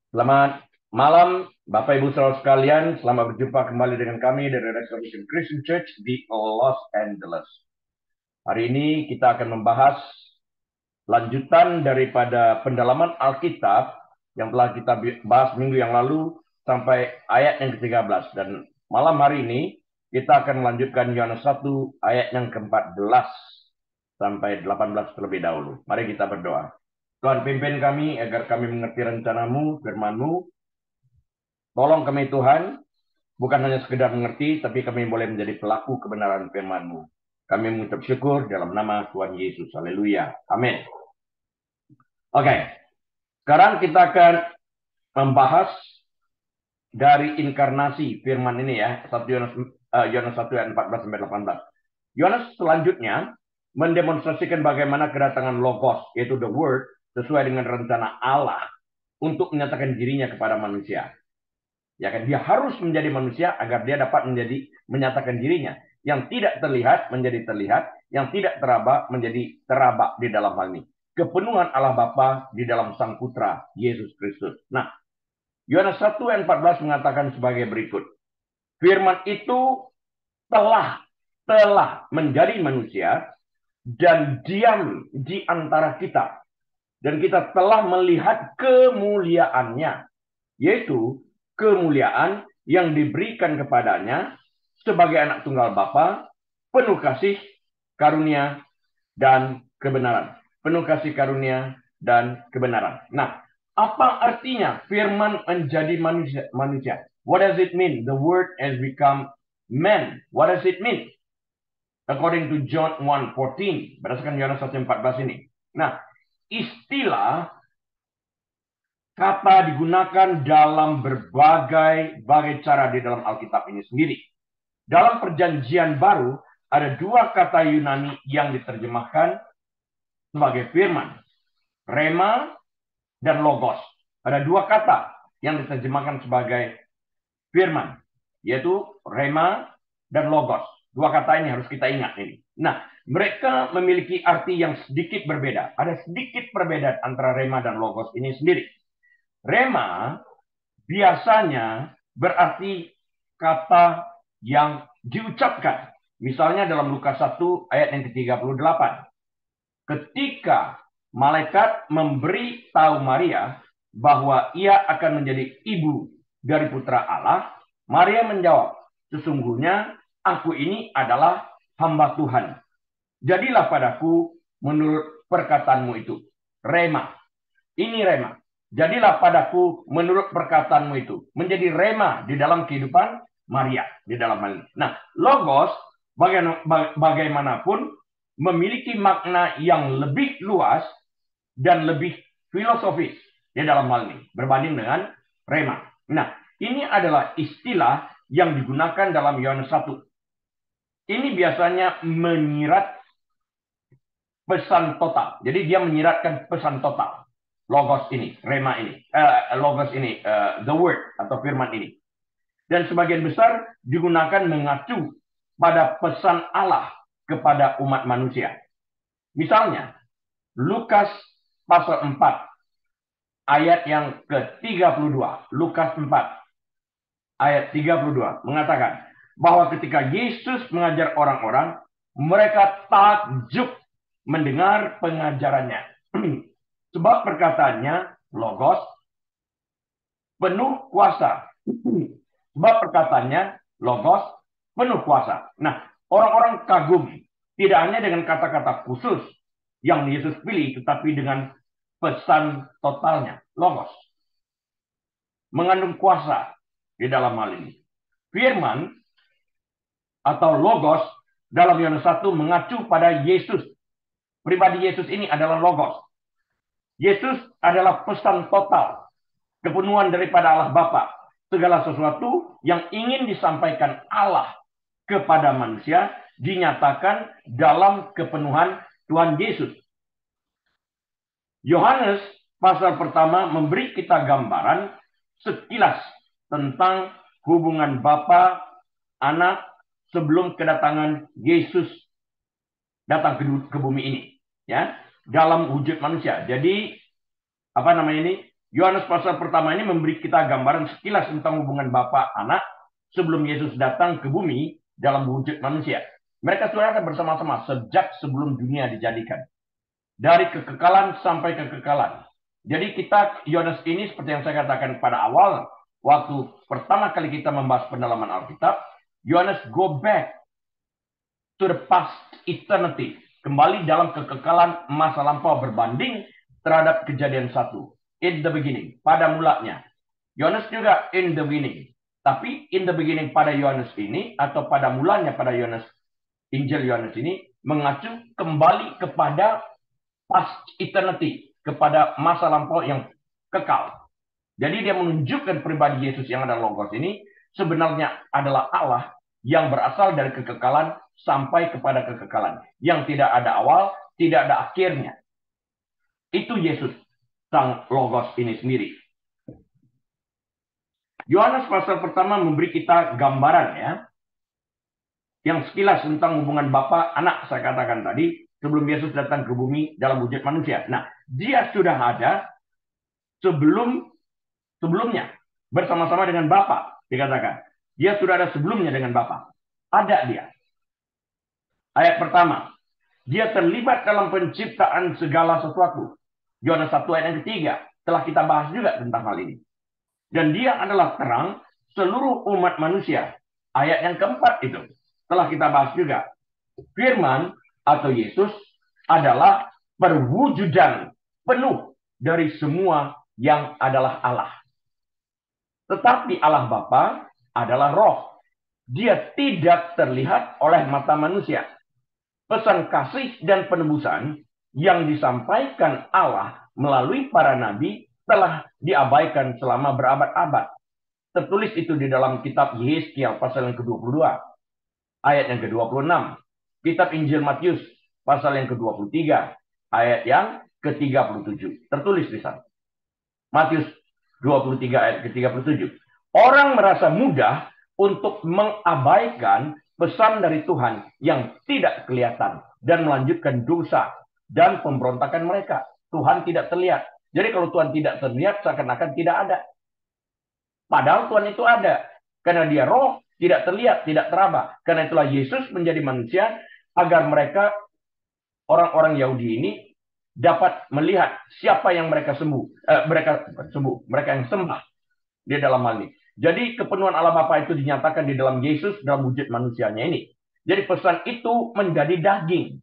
Selamat malam, Bapak Ibu saudara sekalian. Selamat berjumpa kembali dengan kami dari Restoration Christian Church di Los Angeles. Hari ini kita akan membahas lanjutan daripada pendalaman Alkitab yang telah kita bahas minggu yang lalu sampai ayat yang ke-13. Dan malam hari ini kita akan melanjutkan Yohanes 1 ayat yang ke-14 sampai 18 terlebih dahulu. Mari kita berdoa. Tuhan, pimpin kami agar kami mengerti rencanamu, firman-Mu. Tolong kami Tuhan, bukan hanya sekedar mengerti, tapi kami boleh menjadi pelaku kebenaran firman-Mu. Kami mengucap syukur dalam nama Tuhan Yesus. Haleluya. Amin. Oke, sekarang kita akan membahas dari inkarnasi firman ini ya. Yohanes 1 ayat 14 sampai 18. Yohanes selanjutnya mendemonstrasikan bagaimana kedatangan Logos, yaitu the Word, sesuai dengan rencana Allah untuk menyatakan dirinya kepada manusia. Ya kan, dia harus menjadi manusia agar dia dapat menyatakan dirinya. Yang tidak terlihat menjadi terlihat, yang tidak teraba menjadi teraba di dalam hal ini. Kepenuhan Allah Bapa di dalam Sang Putra Yesus Kristus. Nah, Yohanes 1 ayat 14 mengatakan sebagai berikut. Firman itu telah menjadi manusia dan diam di antara kita. Dan kita telah melihat kemuliaannya, yaitu kemuliaan yang diberikan kepadanya sebagai anak tunggal Bapa, penuh kasih, karunia, dan kebenaran. Penuh kasih, karunia, dan kebenaran. Nah, apa artinya firman menjadi manusia? What does it mean? The word has become man. What does it mean? According to John 1:14, berdasarkan Yohanes 1:14 ini. Nah, istilah kata digunakan dalam berbagai cara di dalam Alkitab ini sendiri. Dalam perjanjian baru, ada dua kata Yunani yang diterjemahkan sebagai firman. Rema dan logos. Ada dua kata yang diterjemahkan sebagai firman, yaitu rema dan logos. Dua kata ini harus kita ingat ini. Nah, mereka memiliki arti yang sedikit berbeda. Ada sedikit perbedaan antara rema dan logos ini sendiri. Rema biasanya berarti kata yang diucapkan. Misalnya dalam Lukas 1 ayat yang ke-38. Ketika malaikat memberi tahu Maria bahwa ia akan menjadi ibu dari putra Allah, Maria menjawab, sesungguhnya aku ini adalah hamba Tuhan. Jadilah padaku menurut perkataanmu itu. Rema. Ini rema. Jadilah padaku menurut perkataanmu itu. Menjadi rema di dalam kehidupan Maria. Di dalam hal ini. Nah, logos bagaimanapun memiliki makna yang lebih luas dan lebih filosofis di dalam hal ini. Berbanding dengan rema. Nah, ini adalah istilah yang digunakan dalam Yohanes 1. Ini biasanya menyirat pesan total. Jadi dia menyiratkan pesan total. Logos ini, rema ini, logos ini, the word atau firman ini. Dan sebagian besar digunakan mengacu pada pesan Allah kepada umat manusia. Misalnya, Lukas pasal 4, ayat yang ke-32. Lukas 4, ayat 32 mengatakan bahwa ketika Yesus mengajar orang-orang, mereka takjub mendengar pengajarannya. Sebab perkataannya logos penuh kuasa. Sebab perkataannya logos penuh kuasa. Nah, orang-orang kagum tidak hanya dengan kata-kata khusus yang Yesus pilih, tetapi dengan pesan totalnya, logos. Mengandung kuasa di dalam hal ini. Firman atau logos dalam Yohanes 1 mengacu pada Yesus. Pribadi Yesus ini adalah logos. Yesus adalah pesan total, kepenuhan daripada Allah Bapa. Segala sesuatu yang ingin disampaikan Allah kepada manusia dinyatakan dalam kepenuhan Tuhan Yesus. Yohanes pasal pertama memberi kita gambaran sekilas tentang hubungan Bapa, Anak sebelum kedatangan Yesus datang ke bumi ini, ya, dalam wujud manusia. Jadi apa namanya ini? Yohanes pasal pertama ini memberi kita gambaran sekilas tentang hubungan Bapa Anak sebelum Yesus datang ke bumi dalam wujud manusia. Mereka sudah ada bersama-sama sejak sebelum dunia dijadikan. Dari kekekalan sampai kekekalan. Jadi Yohanes ini seperti yang saya katakan pada awal, waktu pertama kali kita membahas pendalaman Alkitab, Yohanes go back to the past eternity. Kembali dalam kekekalan masa lampau berbanding terhadap kejadian 1. In the beginning, pada mulanya. Yohanes juga in the beginning. Tapi in the beginning pada Yohanes ini, atau pada mulanya pada Injil Yohanes ini, mengacu kembali kepada past eternity, kepada masa lampau yang kekal. Jadi dia menunjukkan pribadi Yesus yang adalah Logos ini sebenarnya adalah Allah yang berasal dari kekekalan sampai kepada kekekalan. Yang tidak ada awal, tidak ada akhirnya. Itu Yesus, Sang Logos ini sendiri. Yohanes pasal pertama memberi kita gambaran ya, yang sekilas tentang hubungan Bapa Anak, saya katakan tadi, sebelum Yesus datang ke bumi dalam wujud manusia. Nah, dia sudah ada sebelumnya bersama-sama dengan Bapa, dikatakan. Dia sudah ada sebelumnya dengan Bapa. Ada dia. Ayat pertama, dia terlibat dalam penciptaan segala sesuatu. Yohanes 1 ayat yang ketiga, telah kita bahas juga tentang hal ini. Dan dia adalah terang seluruh umat manusia. Ayat yang keempat itu telah kita bahas juga. Firman atau Yesus adalah perwujudan penuh dari semua yang adalah Allah. Tetapi Allah Bapa adalah roh. Dia tidak terlihat oleh mata manusia. Pesan kasih dan penebusan yang disampaikan Allah melalui para nabi telah diabaikan selama berabad-abad. Tertulis itu di dalam kitab Yeskiel pasal yang ke-22. Ayat yang ke-26. Kitab Injil Matius pasal yang ke-23. Ayat yang ke-37. Tertulis di sana. Matius 23 ayat ke-37. Orang merasa mudah untuk mengabaikan pesan dari Tuhan yang tidak kelihatan dan melanjutkan dosa dan pemberontakan mereka. Tuhan tidak terlihat. Jadi kalau Tuhan tidak terlihat, seakan-akan tidak ada. Padahal Tuhan itu ada. Karena dia roh, tidak terlihat, tidak teraba. Karena itulah Yesus menjadi manusia agar mereka, orang-orang Yahudi ini, dapat melihat siapa yang mereka mereka yang sembah di dalam hal ini. Jadi kepenuhan Allah Bapa itu dinyatakan di dalam Yesus dalam wujud manusianya ini. Jadi pesan itu menjadi daging,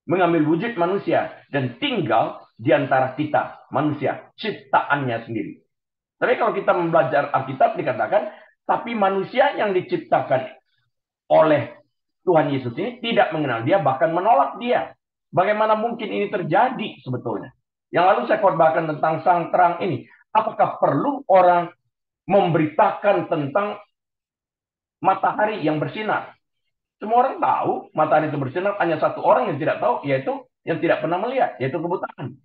mengambil wujud manusia dan tinggal di antara kita manusia, ciptaannya sendiri. Tapi kalau kita belajar Alkitab dikatakan, tapi manusia yang diciptakan oleh Tuhan Yesus ini tidak mengenal dia, bahkan menolak dia. Bagaimana mungkin ini terjadi sebetulnya? Yang lalu saya khotbahkan tentang sang terang ini. Apakah perlu orang memberitakan tentang matahari yang bersinar? Semua orang tahu matahari itu bersinar, hanya satu orang yang tidak tahu, yaitu yang tidak pernah melihat, yaitu kebutaan.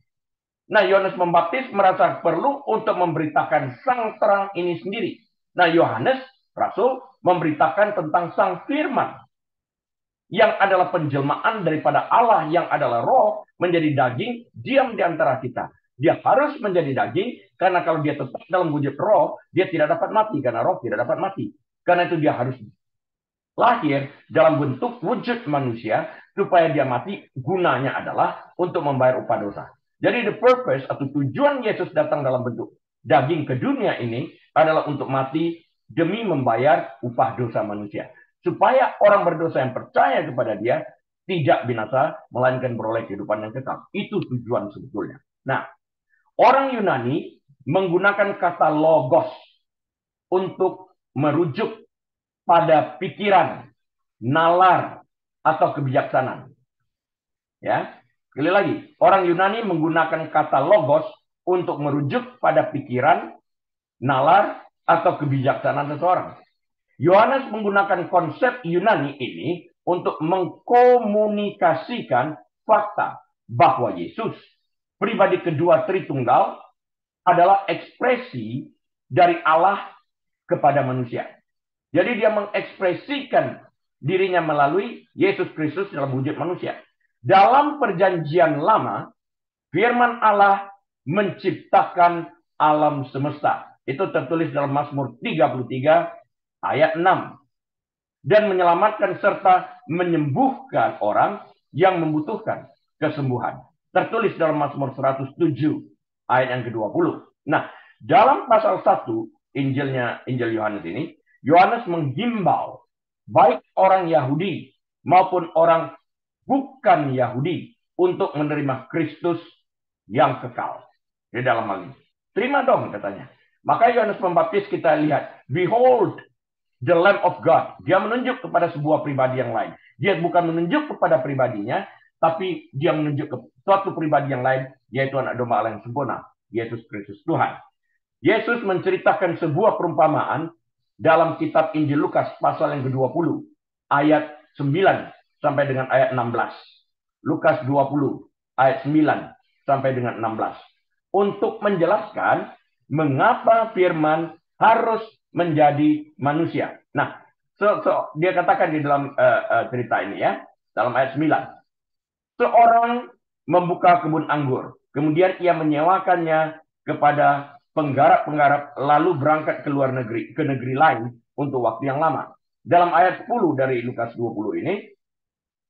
Nah, Yohanes Pembaptis merasa perlu untuk memberitakan sang terang ini sendiri. Nah, Yohanes, Rasul, memberitakan tentang sang firman, yang adalah penjelmaan daripada Allah yang adalah roh, menjadi daging, diam di antara kita. Dia harus menjadi daging, karena kalau dia tetap dalam wujud roh, dia tidak dapat mati, karena roh tidak dapat mati. Karena itu dia harus lahir dalam bentuk wujud manusia, supaya dia mati, gunanya adalah untuk membayar upah dosa. Jadi the purpose atau tujuan Yesus datang dalam bentuk daging ke dunia ini adalah untuk mati demi membayar upah dosa manusia. Supaya orang berdosa yang percaya kepada dia tidak binasa, melainkan beroleh kehidupan yang kekal. Itu tujuan sebetulnya. Nah, orang Yunani menggunakan kata logos untuk merujuk pada pikiran, nalar, atau kebijaksanaan. Ya, sekali lagi, orang Yunani menggunakan kata logos untuk merujuk pada pikiran, nalar, atau kebijaksanaan seseorang. Yohanes menggunakan konsep Yunani ini untuk mengkomunikasikan fakta bahwa Yesus, pribadi kedua Tritunggal, adalah ekspresi dari Allah kepada manusia. Jadi dia mengekspresikan dirinya melalui Yesus Kristus dalam wujud manusia. Dalam perjanjian lama, firman Allah menciptakan alam semesta. Itu tertulis dalam Mazmur 33 ayat 6. Dan menyelamatkan serta menyembuhkan orang yang membutuhkan kesembuhan. Tertulis dalam Mazmur 107 ayat yang ke-20. Nah, dalam pasal 1 Injil Yohanes ini, Yohanes menghimbau baik orang Yahudi maupun orang bukan Yahudi untuk menerima Kristus yang kekal. Di dalam hal ini. Terima dong katanya. Maka Yohanes Pembaptis kita lihat, behold the Lamb of God. Dia menunjuk kepada sebuah pribadi yang lain. Dia bukan menunjuk kepada pribadinya, tapi dia menunjuk ke suatu pribadi yang lain, yaitu anak domba Allah yang sempurna, Yesus Kristus Tuhan. Yesus menceritakan sebuah perumpamaan dalam kitab Injil Lukas pasal yang ke-20, ayat 9 sampai dengan ayat 16. Lukas 20, ayat 9 sampai dengan 16. Untuk menjelaskan mengapa firman harus menjadi manusia. Nah, dia katakan di dalam cerita ini ya, dalam ayat 9. Seorang membuka kebun anggur, kemudian ia menyewakannya kepada penggarap-penggarap, lalu berangkat ke luar negeri, ke negeri lain untuk waktu yang lama. Dalam ayat 10 dari Lukas 20 ini,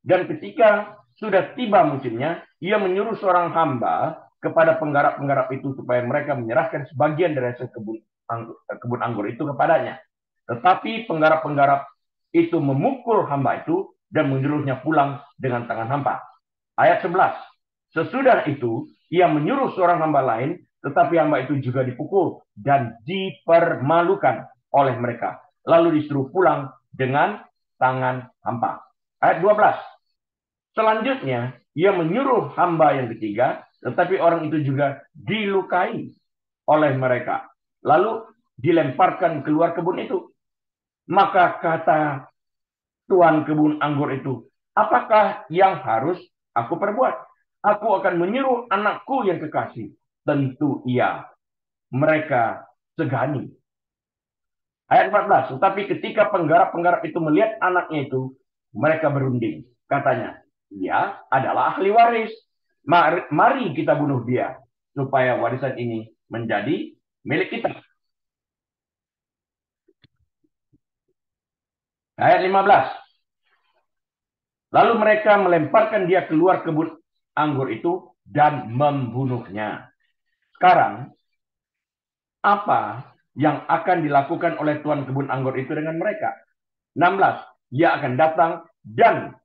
dan ketika sudah tiba musimnya, ia menyuruh seorang hamba kepada penggarap-penggarap itu supaya mereka menyerahkan sebagian dari hasil kebun anggur itu kepadanya. Tetapi penggarap-penggarap itu memukul hamba itu dan menyuruhnya pulang dengan tangan hampa. Ayat 11. Sesudah itu, ia menyuruh seorang hamba lain, tetapi hamba itu juga dipukul dan dipermalukan oleh mereka. Lalu disuruh pulang dengan tangan hampa. Ayat 12. Selanjutnya, ia menyuruh hamba yang ketiga, tetapi orang itu juga dilukai oleh mereka. Lalu dilemparkan keluar kebun itu. Maka kata tuan kebun anggur itu, apakah yang harus aku perbuat? Aku akan menyuruh anakku yang kekasih. Tentu iya. Mereka segani. Ayat 14. Tetapi ketika penggarap-penggarap itu melihat anaknya itu, mereka berunding. Katanya, dia adalah ahli waris. Mari kita bunuh dia, supaya warisan ini menjadi milik kita. Ayat 15. Lalu mereka melemparkan dia keluar kebun anggur itu dan membunuhnya. Sekarang, apa yang akan dilakukan oleh tuan kebun anggur itu dengan mereka? 16. Dia akan datang dan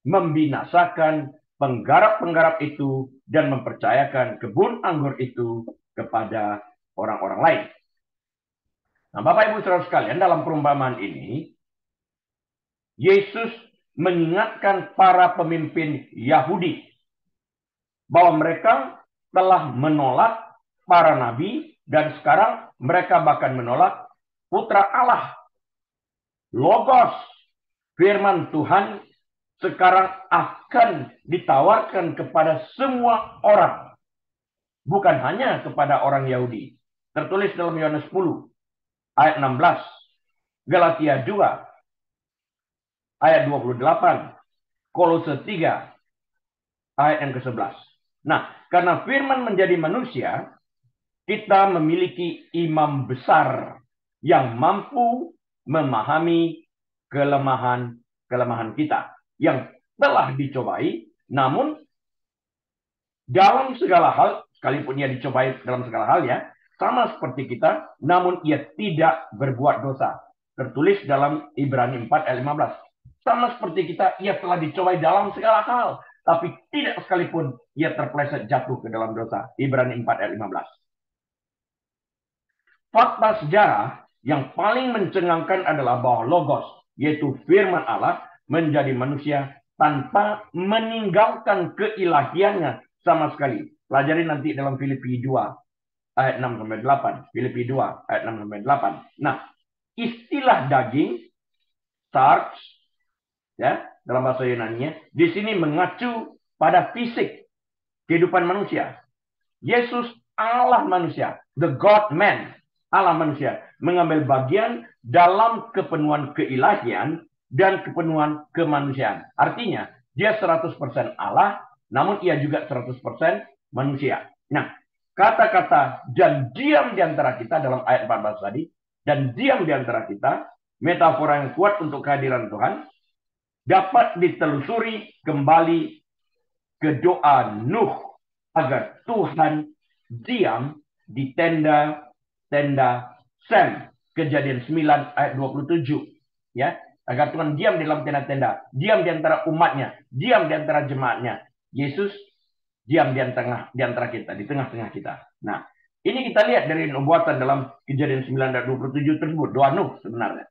membinasakan penggarap-penggarap itu dan mempercayakan kebun anggur itu kepada orang-orang lain. Nah, Bapak Ibu Saudara sekalian, dalam perumpamaan ini, Yesus mengingatkan para pemimpin Yahudi bahwa mereka telah menolak para nabi dan sekarang mereka bahkan menolak Putra Allah. Logos, firman Tuhan, sekarang akan ditawarkan kepada semua orang. Bukan hanya kepada orang Yahudi. Tertulis dalam Yohanes 10, ayat 16. Galatia 2, ayat 28. Kolose 3, ayat yang ke-11. Nah, karena firman menjadi manusia, kita memiliki imam besar yang mampu memahami kelemahan kita yang telah dicobai, namun dalam segala hal, sekalipun ia dicobai dalam segala hal ya, sama seperti kita, namun ia tidak berbuat dosa. Tertulis dalam Ibrani 4 ayat 15. Sama seperti kita, ia telah dicobai dalam segala hal, tapi tidak sekalipun ia terpeleset jatuh ke dalam dosa. Ibrani 4 ayat 15. Fakta sejarah yang paling mencengangkan adalah bahwa Logos, yaitu firman Allah, menjadi manusia tanpa meninggalkan keilahiannya sama sekali. Pelajari nanti dalam Filipi 2 ayat 6-8. Filipi 2 ayat 6-8. Nah, istilah daging, sarx, ya, dalam bahasa Yunani-nya, di sini mengacu pada fisik kehidupan manusia. Yesus Allah manusia, the God-man, Allah manusia, mengambil bagian dalam kepenuhan keilahian dan kepenuhan kemanusiaan. Artinya, dia 100% Allah, namun ia juga 100% manusia. Nah, kata-kata dan diam di antara kita dalam ayat 14 tadi, dan diam di antara kita, metafora yang kuat untuk kehadiran Tuhan, dapat ditelusuri kembali ke doa Nuh agar Tuhan diam di tenda-tenda Sem. Kejadian 9 ayat 27. Ya, agar Tuhan diam di dalam tenda-tenda, diam di antara umatnya, diam di antara jemaatnya. Yesus diam di antara kita, di tengah-tengah kita. Nah, ini kita lihat dari nubuatan dalam Kejadian 9 ayat 27 tersebut, doa Nuh sebenarnya.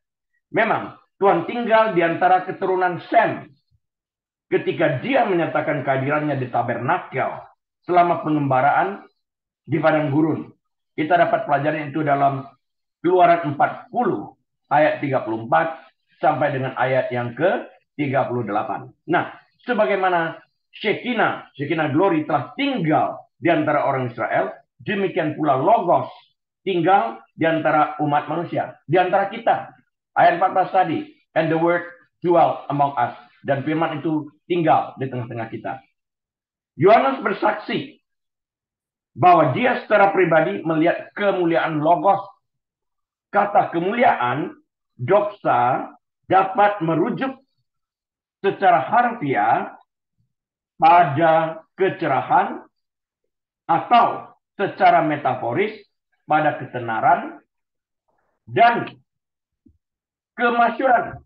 Memang Tuhan tinggal di antara keturunan Sem ketika dia menyatakan kehadirannya di tabernakel selama pengembaraan di padang gurun. Kita dapat pelajari itu dalam Keluaran 40 ayat 34 sampai dengan ayat yang ke-38. Nah, sebagaimana Shekinah glory telah tinggal di antara orang Israel, demikian pula Logos tinggal di antara umat manusia, di antara kita. Ayat 14 tadi, and the word dwell among us, dan firman itu tinggal di tengah-tengah kita. Yohanes bersaksi bahwa dia secara pribadi melihat kemuliaan Logos. Kata kemuliaan, doxa, dapat merujuk secara harfiah pada kecerahan atau secara metaforis pada ketenaran dan kemasyuran.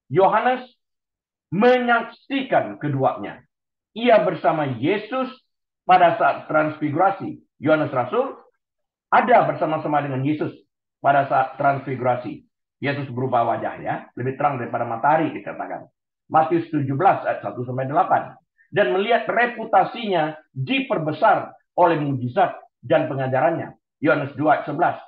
Yohanes menyaksikan keduanya. Ia bersama Yesus pada saat transfigurasi. Yohanes Rasul ada bersama-sama dengan Yesus pada saat transfigurasi. Yesus berubah wajah, ya, lebih terang daripada matahari dikatakan. Matius 17 ayat 1 sampai 8. Dan melihat reputasinya diperbesar oleh mujizat dan pengajarannya. Yohanes 2 ayat 11.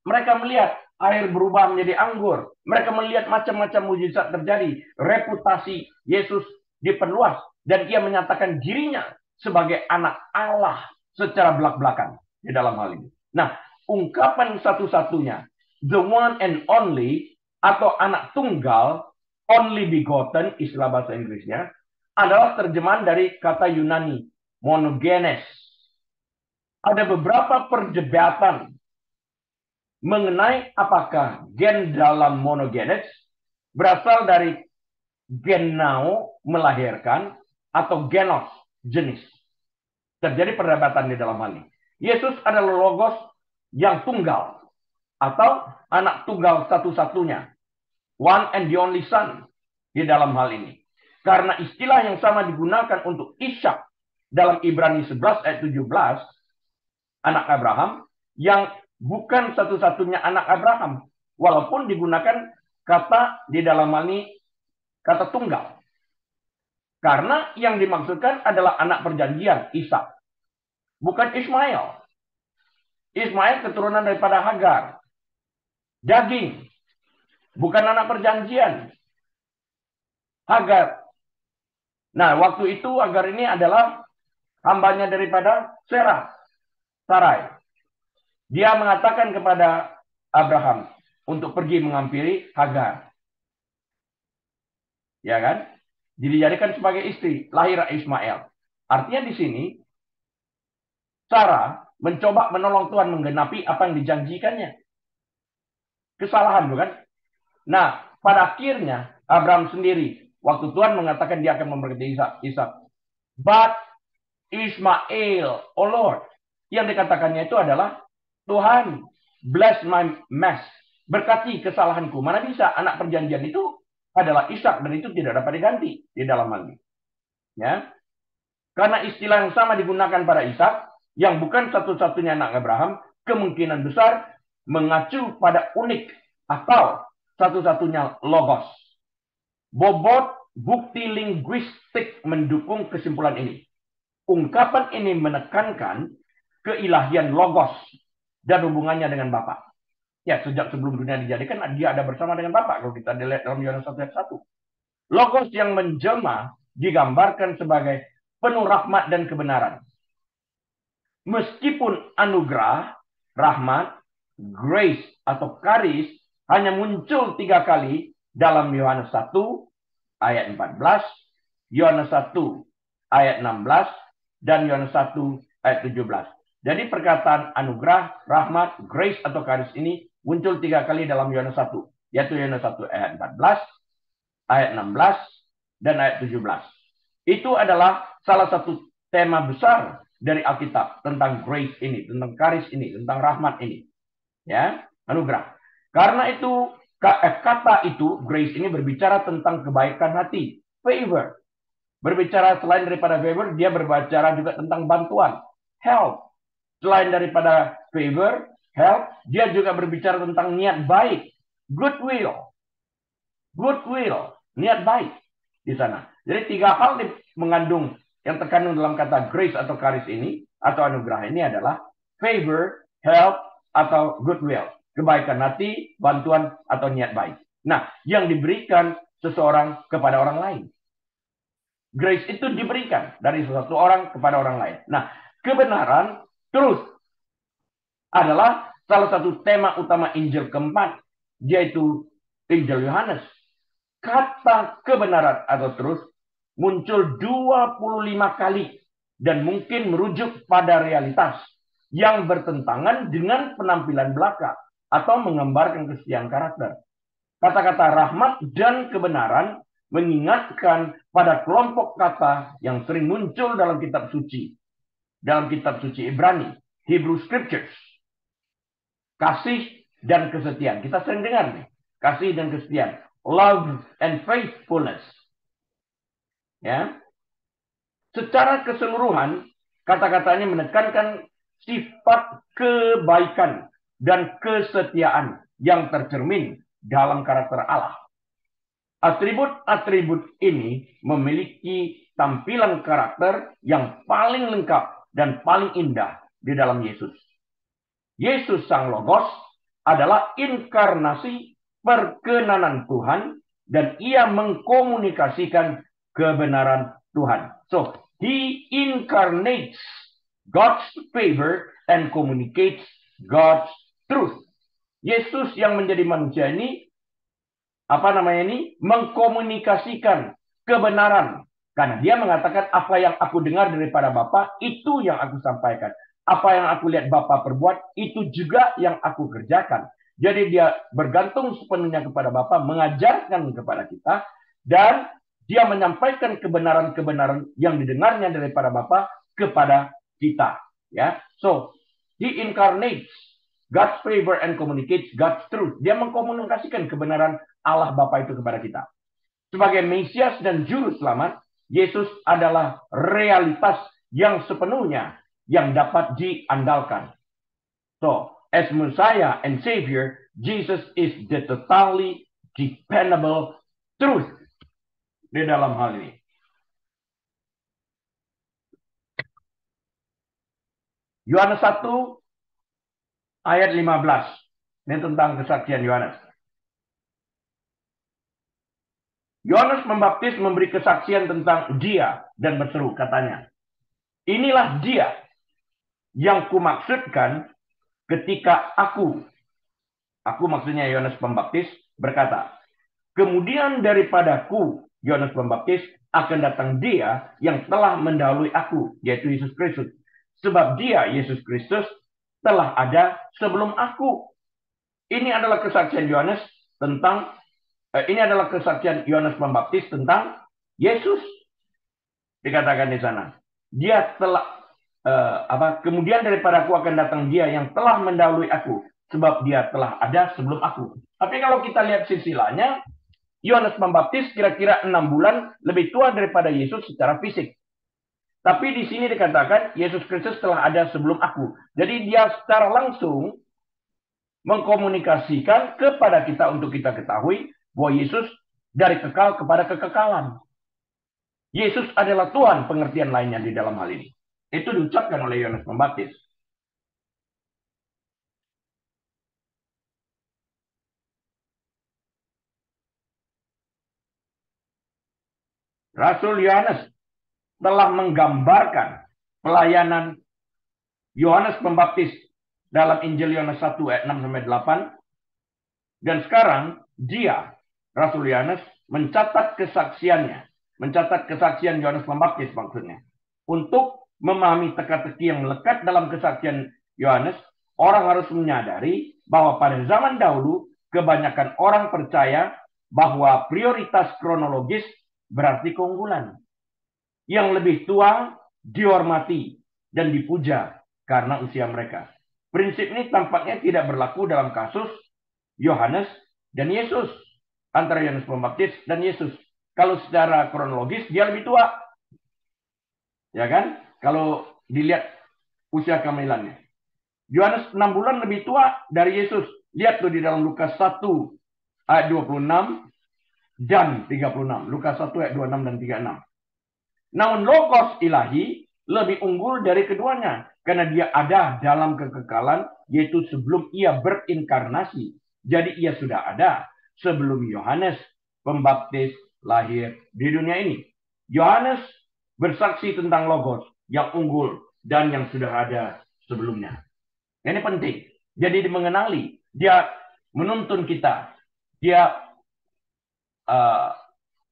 Mereka melihat air berubah menjadi anggur. Mereka melihat macam-macam mujizat terjadi. Reputasi Yesus diperluas dan ia menyatakan dirinya sebagai anak Allah secara belak-belakan di dalam hal ini. Nah, ungkapan satu-satunya, the one and only, atau anak tunggal, only begotten, istilah bahasa Inggrisnya, adalah terjemahan dari kata Yunani, monogenes. Ada beberapa perdebatan mengenai apakah gen dalam monogenes berasal dari genao, melahirkan, atau genos, jenis. Terjadi perdebatan di dalam hal ini. Yesus adalah Logos yang tunggal atau anak tunggal satu-satunya, one and the only son di dalam hal ini. Karena istilah yang sama digunakan untuk Ishak dalam Ibrani 11 ayat 17, anak Abraham, yang bukan satu-satunya anak Abraham, walaupun digunakan kata di dalam hal ini kata tunggal. Karena yang dimaksudkan adalah anak perjanjian, Ishak, bukan Ismail. Ismail keturunan daripada Hagar. Daging. Bukan anak perjanjian. Hagar. Nah, waktu itu Hagar ini adalah hambanya daripada Sarai. Dia mengatakan kepada Abraham untuk pergi menghampiri Hagar. Ya kan? Dijadikan sebagai istri. Lahir Ismail. Artinya di sini, Sarah mencoba menolong Tuhan menggenapi apa yang dijanjikannya. Kesalahan, bukan? Nah, pada akhirnya Abraham sendiri, waktu Tuhan mengatakan dia akan memberkati Ishak. But Ismail, oh Lord, yang dikatakannya itu adalah Tuhan, bless my mess, berkati kesalahanku. Mana bisa anak perjanjian itu adalah Ishak dan itu tidak dapat diganti di dalam hal ini. Ya, karena istilah yang sama digunakan pada Ishak, yang bukan satu-satunya anak Abraham, kemungkinan besar mengacu pada unik atau satu-satunya Logos. Bobot bukti linguistik mendukung kesimpulan ini. Ungkapan ini menekankan keilahian Logos dan hubungannya dengan Bapa. Ya, sejak sebelum dunia dijadikan, dia ada bersama dengan Bapa. Kalau kita lihat dalam Yohanes 1 ayat 1. Logos yang menjelma digambarkan sebagai penuh rahmat dan kebenaran. Meskipun anugerah, rahmat, grace atau karis hanya muncul 3 kali dalam Yohanes 1 ayat 14, Yohanes 1 ayat 16, dan Yohanes 1 ayat 17. Jadi perkataan anugerah, rahmat, grace atau karis ini muncul 3 kali dalam Yohanes 1. Yaitu Yohanes 1 ayat 14, ayat 16, dan ayat 17. Itu adalah salah satu tema besar dari Alkitab tentang grace ini, tentang karis ini, tentang rahmat ini. Ya, anugerah. Karena itu kata itu grace ini berbicara tentang kebaikan hati, favor. Berbicara selain daripada favor, dia berbicara juga tentang bantuan, help. Selain daripada favor, help, dia juga berbicara tentang niat baik, goodwill, niat baik di sana. Jadi 3 hal mengandung yang terkandung dalam kata grace atau karis ini atau anugerah ini adalah favor, help, atau goodwill, kebaikan hati, bantuan atau niat baik. Nah, yang diberikan seseorang kepada orang lain. Grace itu diberikan dari sesuatu orang kepada orang lain. Nah, kebenaran, truth, adalah salah satu tema utama Injil keempat, yaitu Injil Yohanes. Kata kebenaran atau truth muncul 25 kali dan mungkin merujuk pada realitas yang bertentangan dengan penampilan belaka atau menggambarkan kesetiaan karakter. Kata-kata rahmat dan kebenaran mengingatkan pada kelompok kata yang sering muncul dalam kitab suci. Dalam kitab suci Ibrani, Hebrew Scriptures. Kasih dan kesetiaan. Kita sering dengar nih. Kasih dan kesetiaan. Love and faithfulness. Ya. Secara keseluruhan, kata-katanya menekankan sifat kebaikan dan kesetiaan yang tercermin dalam karakter Allah. Atribut-atribut ini memiliki tampilan karakter yang paling lengkap dan paling indah di dalam Yesus. Yesus Sang Logos adalah inkarnasi perkenanan Tuhan dan ia mengkomunikasikan kebenaran Tuhan. So, he incarnates God's favor and communicates God's truth. Yesus yang menjadi manusia ini mengkomunikasikan kebenaran. Karena dia mengatakan apa yang aku dengar daripada Bapa itu yang aku sampaikan. Apa yang aku lihat Bapa perbuat, itu juga yang aku kerjakan. Jadi dia bergantung sepenuhnya kepada Bapa, mengajarkan kepada kita, dan dia menyampaikan kebenaran-kebenaran yang didengarnya daripada Bapa kepada kita. Ya, so he incarnates God's favor and communicates God's truth. Dia mengkomunikasikan kebenaran Allah Bapa itu kepada kita. Sebagai Mesias dan Juru Selamat, Yesus adalah realitas yang sepenuhnya yang dapat diandalkan. So, as Messiah and Savior, Jesus is the totally dependable truth di dalam hal ini. Yohanes 1 ayat 15. Ini tentang kesaksian Yohanes. Yohanes Pembaptis memberi kesaksian tentang dia dan berseru, katanya, inilah dia yang kumaksudkan ketika aku maksudnya Yohanes Pembaptis berkata, kemudian daripadaku, Yohanes Pembaptis, akan datang dia yang telah mendahului aku, yaitu Yesus Kristus. Sebab dia, Yesus Kristus, telah ada sebelum aku. Ini adalah kesaksian Yohanes Pembaptis tentang Yesus. Dikatakan di sana. Dia telah kemudian daripada aku akan datang dia yang telah mendahului aku, sebab dia telah ada sebelum aku. Tapi kalau kita lihat silsilahnya, Yohanes Pembaptis kira-kira 6 bulan lebih tua daripada Yesus secara fisik. Tapi di sini dikatakan Yesus Kristus telah ada sebelum aku. Jadi dia secara langsung mengkomunikasikan kepada kita untuk kita ketahui bahwa Yesus dari kekal kepada kekekalan. Yesus adalah Tuhan, pengertian lainnya di dalam hal ini. Itu diucapkan oleh Yohanes Pembaptis. Rasul Yohanes telah menggambarkan pelayanan Yohanes Pembaptis dalam Injil Yohanes 1 ayat 6-8. Dan sekarang dia, Rasul Yohanes, mencatat kesaksian Yohanes Pembaptis maksudnya, untuk memahami teka-teki yang melekat dalam kesaksian Yohanes, orang harus menyadari bahwa pada zaman dahulu kebanyakan orang percaya bahwa prioritas kronologis berarti keunggulan. Yang lebih tua dihormati dan dipuja karena usia mereka. Prinsip ini tampaknya tidak berlaku dalam kasus Yohanes dan Yesus. Antara Yohanes Pembaptis dan Yesus. Kalau secara kronologis dia lebih tua. Ya kan? Kalau dilihat usia kehamilannya. Yohanes 6 bulan lebih tua dari Yesus. Lihat tuh di dalam Lukas 1 ayat 26 dan 36. Lukas 1 ayat 26 dan 36. Namun logos ilahi lebih unggul dari keduanya. Karena dia ada dalam kekekalan, yaitu sebelum ia berinkarnasi. Jadi ia sudah ada sebelum Yohanes Pembaptis lahir di dunia ini. Yohanes bersaksi tentang logos yang unggul dan yang sudah ada sebelumnya. Ini penting. Jadi mengenali, dia menuntun kita, dia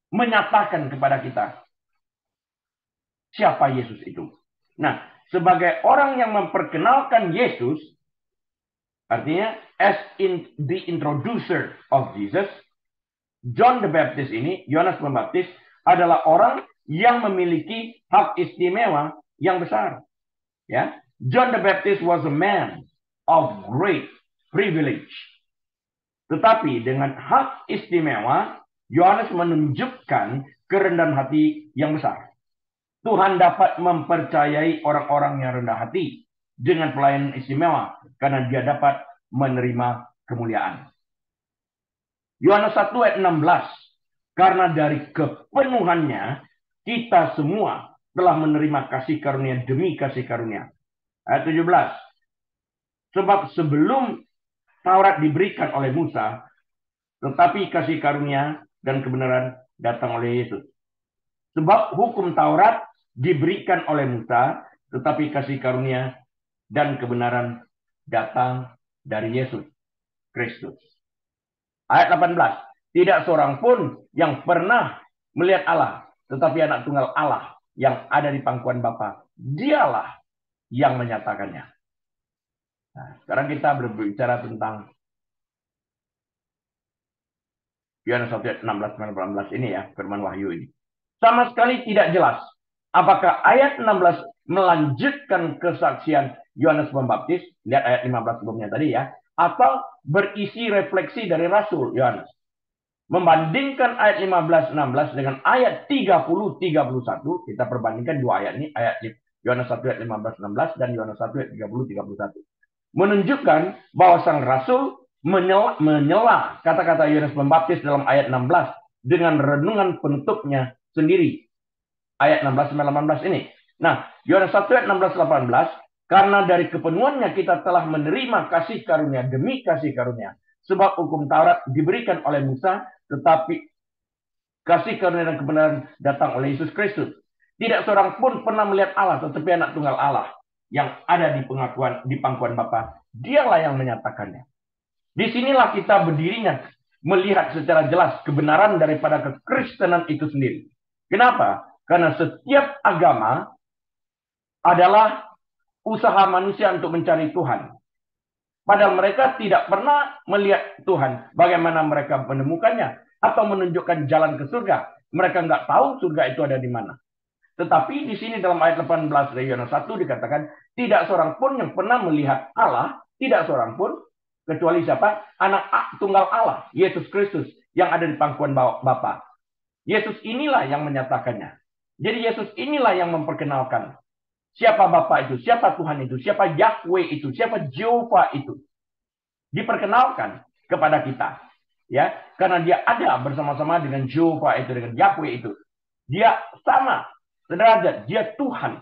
menyatakan kepada kita siapa Yesus itu. Nah, sebagai orang yang memperkenalkan Yesus, artinya as in the introducer of Jesus, John the Baptist ini, Yohanes Pembaptis, adalah orang yang memiliki hak istimewa yang besar. Ya, John the Baptist was a man of great privilege. Tetapi dengan hak istimewa, Yohanes menunjukkan kerendahan hati yang besar. Tuhan dapat mempercayai orang-orang yang rendah hati dengan pelayanan istimewa karena dia dapat menerima kemuliaan. Yohanes 1 ayat 16. Karena dari kepenuhannya kita semua telah menerima kasih karunia demi kasih karunia. Ayat 17. Sebab sebelum Taurat diberikan oleh Musa, tetapi kasih karunia dan kebenaran datang oleh Yesus. Sebab hukum Taurat diberikan oleh Musa, tetapi kasih karunia dan kebenaran datang dari Yesus Kristus. Ayat 18. Tidak seorang pun yang pernah melihat Allah, tetapi anak tunggal Allah yang ada di pangkuan Bapa, dialah yang menyatakannya. Nah, sekarang kita berbicara tentang Yohanes 1 16-18 ini ya, firman Wahyu ini. Sama sekali tidak jelas apakah ayat 16 melanjutkan kesaksian Yohanes Pembaptis, lihat ayat 15 sebelumnya tadi ya, atau berisi refleksi dari Rasul Yohanes. Membandingkan ayat 15-16 dengan ayat 30-31, kita perbandingkan dua ayat ini, ayat Yohanes 1 ayat 15-16 dan Yohanes 1 ayat 30-31. Menunjukkan bahwa sang Rasul menyela kata-kata Yohanes Pembaptis dalam ayat 16 dengan renungan penutupnya sendiri. Ayat 16-18 ini. Nah, Yohanes 1 ayat 16-18, karena dari kepenuhannya kita telah menerima kasih karunia demi kasih karunia. Sebab hukum Taurat diberikan oleh Musa, tetapi kasih karunia dan kebenaran datang oleh Yesus Kristus. Tidak seorang pun pernah melihat Allah, tetapi anak tunggal Allah yang ada di pangkuan Bapa, dialah yang menyatakannya. Disinilah kita berdirinya melihat secara jelas kebenaran daripada kekristenan itu sendiri. Kenapa? Karena setiap agama adalah usaha manusia untuk mencari Tuhan. Padahal mereka tidak pernah melihat Tuhan. Bagaimana mereka menemukannya atau menunjukkan jalan ke surga. Mereka nggak tahu surga itu ada di mana. Tetapi di sini dalam ayat 18 dari Yohanes 1 dikatakan, tidak seorang pun yang pernah melihat Allah, tidak seorang pun, kecuali siapa? Anak tunggal Allah, Yesus Kristus, yang ada di pangkuan Bapa. Yesus inilah yang menyatakannya. Jadi Yesus inilah yang memperkenalkan. Siapa Bapa itu, siapa Tuhan itu, siapa Yahweh itu, siapa Jehovah itu. Diperkenalkan kepada kita. Ya, karena dia ada bersama-sama dengan Jehovah itu, dengan Yahweh itu. Dia sama, sederajat, dia Tuhan.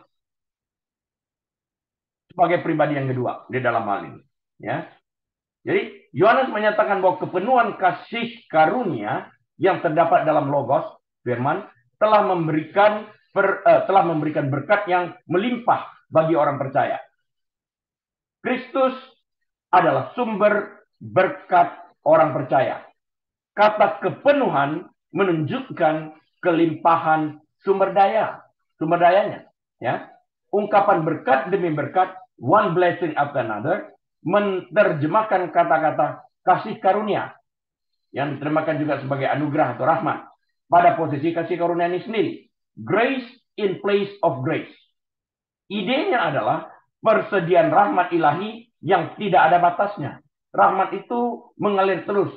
Sebagai pribadi yang kedua di dalam hal ini. Ya. Jadi Yohanes menyatakan bahwa kepenuhan kasih karunia yang terdapat dalam logos, firman, telah memberikan berkat yang melimpah bagi orang percaya. Kristus adalah sumber berkat orang percaya. Kata kepenuhan menunjukkan kelimpahan sumber dayanya. Ya. ungkapan berkat demi berkat, one blessing after another, menerjemahkan kata-kata kasih karunia, yang diterjemahkan juga sebagai anugerah atau rahmat, pada posisi kasih karunia ini sendiri. Grace in place of grace. Idenya adalah persediaan rahmat ilahi yang tidak ada batasnya. Rahmat itu mengalir terus,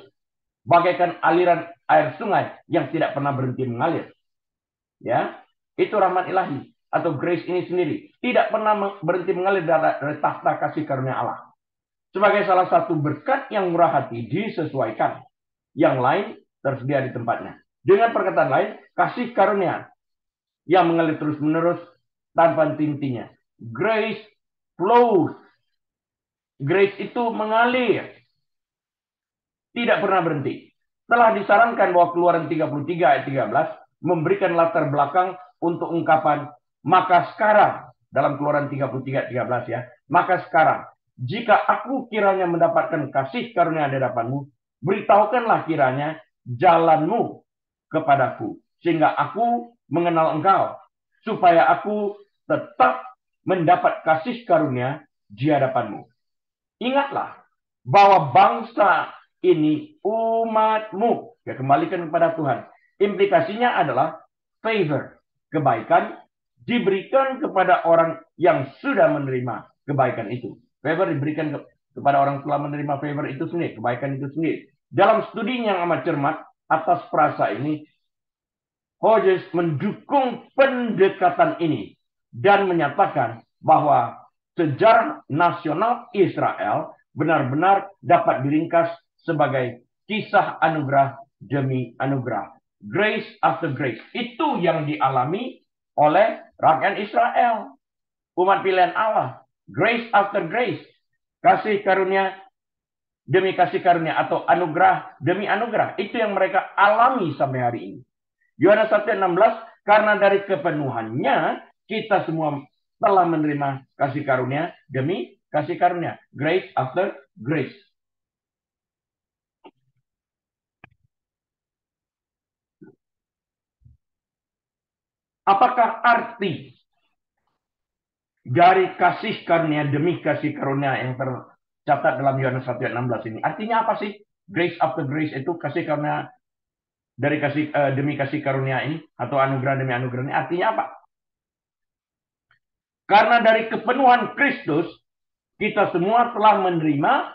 bagaikan aliran air sungai yang tidak pernah berhenti mengalir. Ya, itu rahmat ilahi atau grace ini sendiri tidak pernah berhenti mengalir dari tahta kasih karunia Allah. Sebagai salah satu berkat yang murah hati disesuaikan, yang lain tersedia di tempatnya. Dengan perkataan lain, kasih karunia yang mengalir terus-menerus tanpa henti-hentinya. Grace flows. Grace itu mengalir, tidak pernah berhenti. Telah disarankan bahwa Keluaran 33 ayat 13 memberikan latar belakang untuk ungkapan maka sekarang, dalam Keluaran 33 ayat 13 ya, maka sekarang jika aku kiranya mendapatkan kasih karunia di hadapanmu, beritahukanlah kiranya jalanmu kepadaku, sehingga aku mengenal engkau, supaya aku tetap mendapat kasih karunia di hadapanmu. Ingatlah bahwa bangsa ini umatmu. Ya, kembalikan kepada Tuhan. Implikasinya adalah favor, kebaikan diberikan kepada orang yang sudah menerima kebaikan itu. Favor diberikan kepada orang telah menerima favor itu sendiri, kebaikan itu sendiri. Dalam studinya yang amat cermat atas frasa ini, Hodges mendukung pendekatan ini dan menyatakan bahwa sejarah nasional Israel benar-benar dapat diringkas sebagai kisah anugerah demi anugerah. Grace after grace. Itu yang dialami oleh rakyat Israel. Umat pilihan Allah. Grace after grace. Kasih karunia demi kasih karunia atau anugerah demi anugerah. Itu yang mereka alami sampai hari ini. Yohanes 1:16, karena dari kepenuhannya kita semua telah menerima kasih karunia demi kasih karunia. Grace after grace. Apakah arti dari kasih karunia demi kasih karunia yang tercatat dalam Yohanes 1:16 ini? Artinya apa sih? Grace after grace itu kasih karunia dari kasih demi kasih karunia ini atau anugerah demi anugerah ini artinya apa? Karena dari kepenuhan Kristus kita semua telah menerima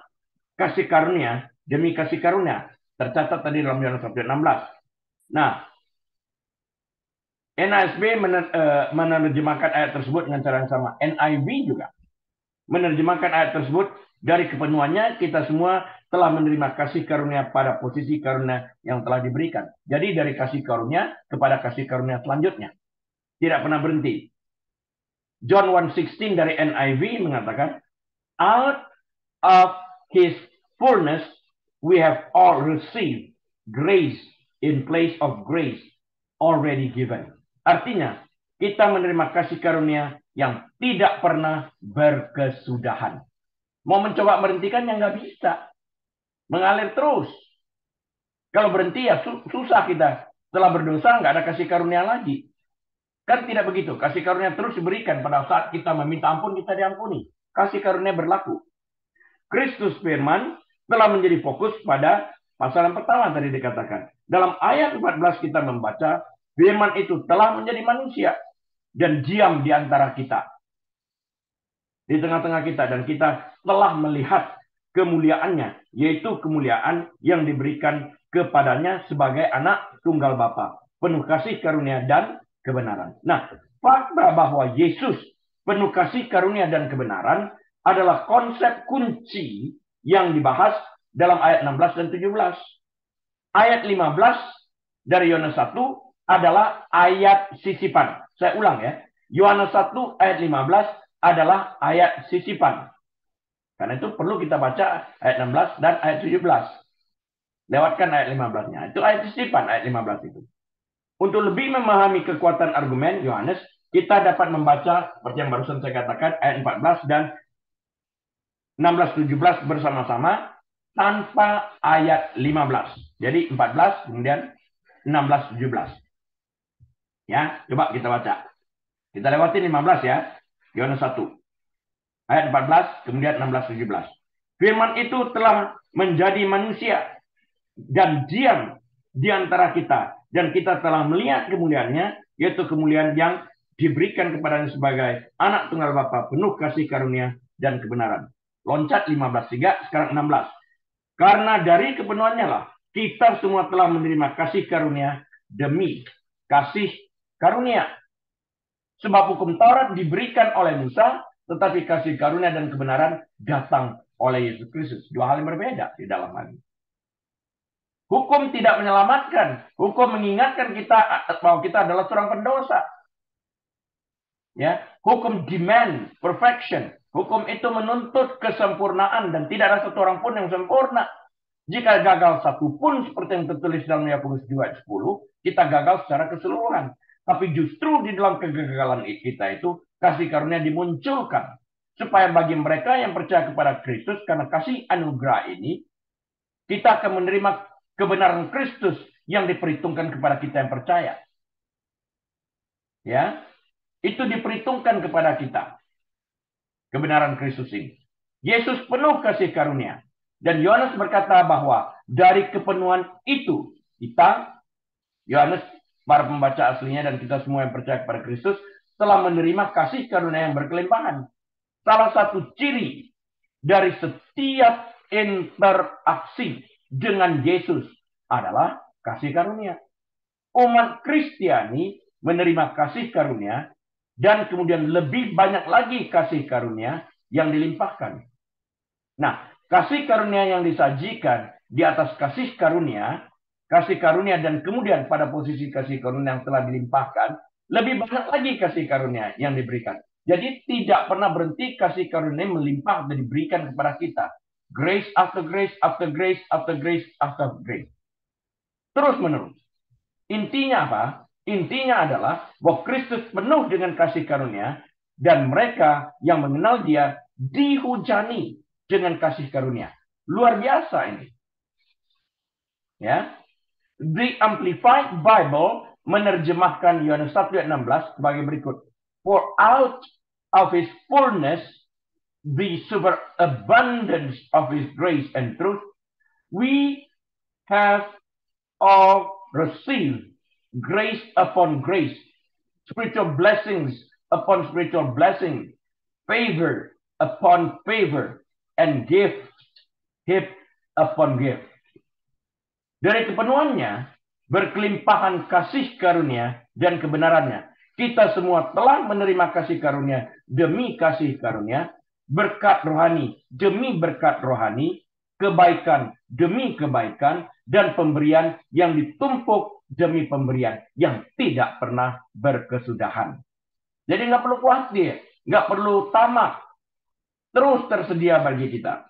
kasih karunia demi kasih karunia. Tercatat tadi dalam Yohanes 1:16. Nah, NASB menerjemahkan ayat tersebut dengan cara yang sama. NIV juga menerjemahkan ayat tersebut dari kepenuhannya kita semua telah menerima kasih karunia pada posisi karunia yang telah diberikan. Jadi dari kasih karunia kepada kasih karunia selanjutnya. Tidak pernah berhenti. John 1:16 dari NIV mengatakan, out of his fullness we have all received grace in place of grace already given. Artinya, kita menerima kasih karunia yang tidak pernah berkesudahan. Mau mencoba berhentikan yang nggak bisa. Mengalir terus. Kalau berhenti ya susah kita. Setelah berdosa nggak ada kasih karunia lagi. Kan tidak begitu. Kasih karunia terus diberikan pada saat kita meminta ampun, kita diampuni. Kasih karunia berlaku. Kristus firman telah menjadi fokus pada pasal yang pertama tadi dikatakan. Dalam ayat 14 kita membaca, firman itu telah menjadi manusia dan diam di antara kita. Di tengah-tengah kita. Dan kita telah melihat kemuliaannya. Yaitu kemuliaan yang diberikan kepadanya sebagai anak tunggal Bapa. Penuh kasih karunia dan kebenaran. Nah, fakta bahwa Yesus penuh kasih karunia dan kebenaran adalah konsep kunci yang dibahas dalam ayat 16 dan 17. Ayat 15 dari Yohanes 1 adalah ayat sisipan. Saya ulang ya. Yohanes 1 ayat 15 adalah ayat sisipan. Karena itu perlu kita baca ayat 16 dan ayat 17. Lewatkan ayat 15-nya. Itu ayat sisipan, ayat 15 itu. Untuk lebih memahami kekuatan argumen Yohanes, kita dapat membaca seperti yang barusan saya katakan ayat 14 dan 16-17 bersama-sama tanpa ayat 15. Jadi 14 kemudian 16-17. Ya, coba kita baca. Kita lewatin 15 ya. Yohanes 1 ayat 14, kemudian 16-17. Firman itu telah menjadi manusia dan diam di antara kita, dan kita telah melihat kemuliaannya, yaitu kemuliaan yang diberikan kepadanya sebagai anak tunggal Bapa, penuh kasih karunia dan kebenaran. Loncat 15:3, sekarang 16. Karena dari kepenuhannya lah kita semua telah menerima kasih karunia demi kasih karunia. Sebab hukum Taurat diberikan oleh Musa, tetapi kasih karunia dan kebenaran datang oleh Yesus Kristus. Dua hal yang berbeda di dalam hal ini. Hukum tidak menyelamatkan. Hukum mengingatkan kita bahwa kita adalah seorang pendosa. Ya, hukum demand perfection. Hukum itu menuntut kesempurnaan dan tidak ada satu orang pun yang sempurna. Jika gagal satu pun seperti yang tertulis dalam Yakobus 2:10, kita gagal secara keseluruhan. Tapi justru di dalam kegagalan kita itu kasih karunia dimunculkan supaya bagi mereka yang percaya kepada Kristus karena kasih anugerah ini kita akan menerima kebenaran Kristus yang diperhitungkan kepada kita yang percaya. Ya, itu diperhitungkan kepada kita. Kebenaran Kristus ini. Yesus penuh kasih karunia. Dan Yohanes berkata bahwa dari kepenuhan itu kita, Yohanes, para pembaca aslinya dan kita semua yang percaya kepada Kristus, telah menerima kasih karunia yang berkelimpahan. Salah satu ciri dari setiap interaksi dengan Yesus adalah kasih karunia. Umat Kristiani menerima kasih karunia dan kemudian lebih banyak lagi kasih karunia yang dilimpahkan. Nah, kasih karunia yang disajikan di atas kasih karunia dan kemudian pada posisi kasih karunia yang telah dilimpahkan, lebih banyak lagi kasih karunia yang diberikan. Jadi tidak pernah berhenti kasih karunia melimpah dan diberikan kepada kita. Grace after grace after grace after grace after grace. Terus menerus. Intinya apa? Intinya adalah bahwa Kristus penuh dengan kasih karunia dan mereka yang mengenal Dia dihujani dengan kasih karunia. Luar biasa ini. Ya. The Amplified Bible menerjemahkan Yohanes 1 ayat 16 sebagai berikut. For out of his fullness, the superabundance of his grace and truth, we have all received grace upon grace, spiritual blessings upon spiritual blessing, favor upon favor, and gift upon gift. Dari kepenuhannya, berkelimpahan kasih karunia dan kebenarannya. Kita semua telah menerima kasih karunia demi kasih karunia, berkat rohani demi berkat rohani, kebaikan demi kebaikan, dan pemberian yang ditumpuk demi pemberian yang tidak pernah berkesudahan. Jadi nggak perlu khawatir, nggak perlu tamak, terus tersedia bagi kita.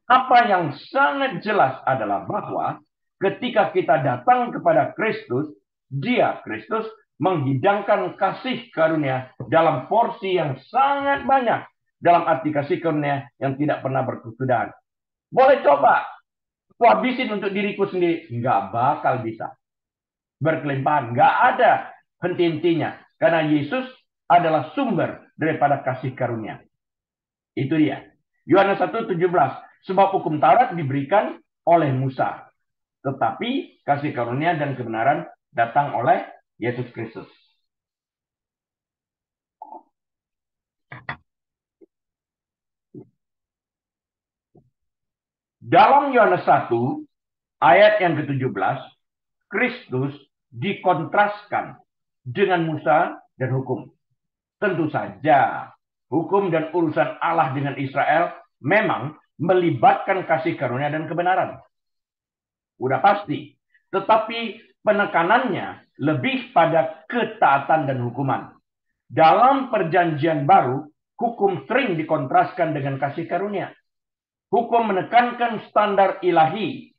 Apa yang sangat jelas adalah bahwa ketika kita datang kepada Kristus, Dia, Kristus, menghidangkan kasih karunia dalam porsi yang sangat banyak. Dalam arti kasih karunia yang tidak pernah berkesudahan. Boleh coba, aku habisin untuk diriku sendiri. Nggak bakal bisa. Berkelimpahan. Nggak ada henti-hentinya. Karena Yesus adalah sumber daripada kasih karunia. Itu dia. Yohanes 1:17. Sebab hukum Taurat diberikan oleh Musa. Tetapi kasih karunia dan kebenaran datang oleh Yesus Kristus. Dalam Yohanes 1, ayat yang ke-17, Kristus dikontraskan dengan Musa dan hukum. Tentu saja, hukum dan urusan Allah dengan Israel memang melibatkan kasih karunia dan kebenaran. Udah pasti. Tetapi penekanannya lebih pada ketaatan dan hukuman. Dalam perjanjian baru, hukum sering dikontraskan dengan kasih karunia. Hukum menekankan standar ilahi.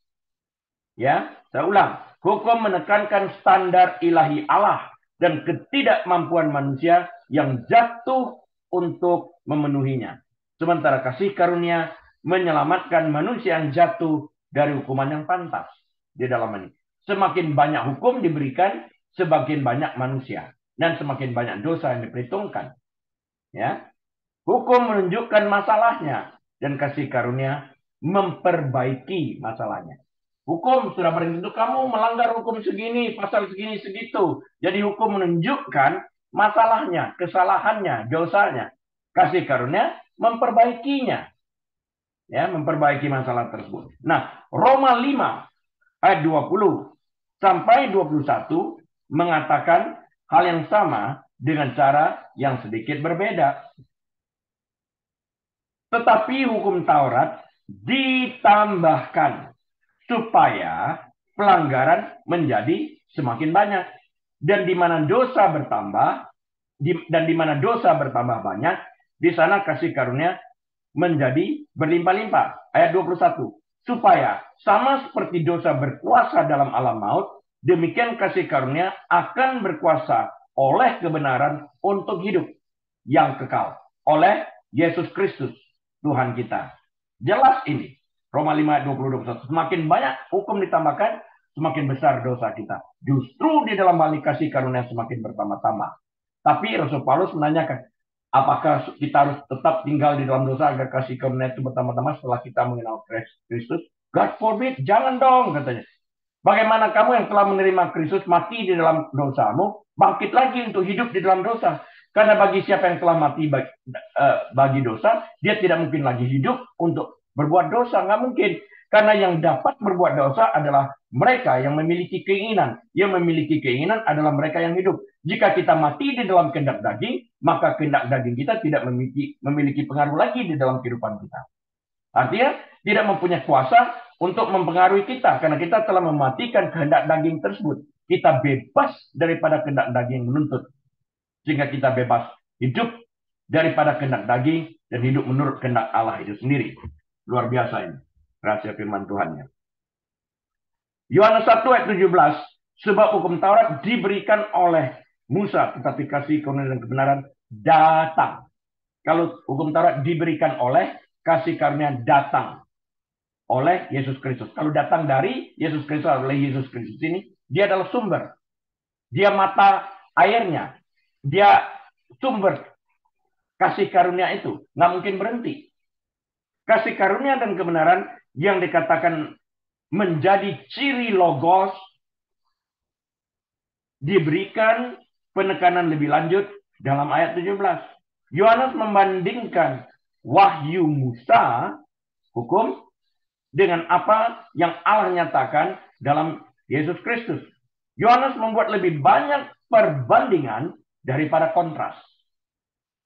Ya, saya ulang. Hukum menekankan standar ilahi Allah dan ketidakmampuan manusia yang jatuh untuk memenuhinya. Sementara kasih karunia menyelamatkan manusia yang jatuh dari hukuman yang pantas di dalam ini. Semakin banyak hukum diberikan, semakin banyak manusia dan semakin banyak dosa yang diperhitungkan. Ya, Hukum menunjukkan masalahnya dan kasih karunia memperbaiki masalahnya. Hukum sudah bertentu kamu melanggar hukum segini, pasal segini segitu. Jadi hukum menunjukkan masalahnya, kesalahannya, dosanya. Kasih karunia memperbaikinya, ya, memperbaiki masalah tersebut. Nah, Roma 5 ayat 20 sampai 21 mengatakan hal yang sama dengan cara yang sedikit berbeda. Tetapi hukum Taurat ditambahkan supaya pelanggaran menjadi semakin banyak. Dan di mana dosa bertambah, dan di mana dosa bertambah banyak, di sana kasih karunia menjadi berlimpah-limpah. Ayat 21. Supaya sama seperti dosa berkuasa dalam alam maut, demikian kasih karunia akan berkuasa oleh kebenaran untuk hidup yang kekal. Oleh Yesus Kristus, Tuhan kita. Jelas ini. Roma 5 ayat 20-21. Semakin banyak hukum ditambahkan, semakin besar dosa kita. Justru di dalam hal kasih karunia semakin bertambah-tambah. Tapi Rasul Paulus menanyakan, apakah kita harus tetap tinggal di dalam dosa agar kasih karunia itu bertambah-tambah setelah kita mengenal Kristus? God forbid, jangan dong, katanya. Bagaimana kamu yang telah menerima Kristus mati di dalam dosamu, bangkit lagi untuk hidup di dalam dosa? Karena bagi siapa yang telah mati bagi dosa, dia tidak mungkin lagi hidup untuk berbuat dosa. Nggak mungkin. Karena yang dapat berbuat dosa adalah mereka yang memiliki keinginan. Yang memiliki keinginan adalah mereka yang hidup. Jika kita mati di dalam kehendak daging, maka kehendak daging kita tidak memiliki pengaruh lagi di dalam kehidupan kita. Artinya tidak mempunyai kuasa untuk mempengaruhi kita. Karena kita telah mematikan kehendak daging tersebut. Kita bebas daripada kehendak daging menuntut. Sehingga kita bebas hidup daripada kehendak daging dan hidup menurut kehendak Allah itu sendiri. Luar biasa ini. Rahasia firman Tuhannya. Yohanes 1 ayat 17. Sebab hukum Taurat diberikan oleh Musa, tetapi kasih karunia dan kebenaran datang. Kalau hukum Taurat diberikan oleh, kasih karunia datang oleh Yesus Kristus. Kalau datang dari Yesus Kristus, oleh Yesus Kristus ini, dia adalah sumber. Dia mata airnya. Dia sumber kasih karunia itu. Nggak mungkin berhenti. Kasih karunia dan kebenaran yang dikatakan menjadi ciri logos diberikan penekanan lebih lanjut dalam ayat 17. Yohanes membandingkan wahyu Musa, hukum, dengan apa yang Allah nyatakan dalam Yesus Kristus. Yohanes membuat lebih banyak perbandingan daripada kontras.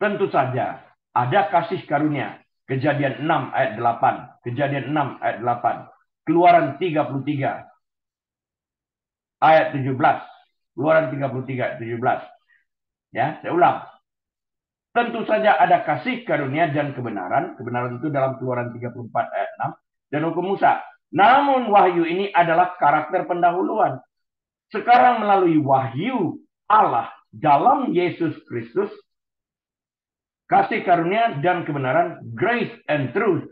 Tentu saja ada kasih karunia. Kejadian 6 ayat 8. Kejadian 6 ayat 8. Keluaran 33 ayat 17. Keluaran 33 ayat 17. Ya, saya ulang. Tentu saja ada kasih karunia dan kebenaran. Kebenaran itu dalam Keluaran 34 ayat 6. Dan hukum Musa. Namun wahyu ini adalah karakter pendahuluan. Sekarang melalui wahyu Allah dalam Yesus Kristus, kasih karunia dan kebenaran, grace and truth,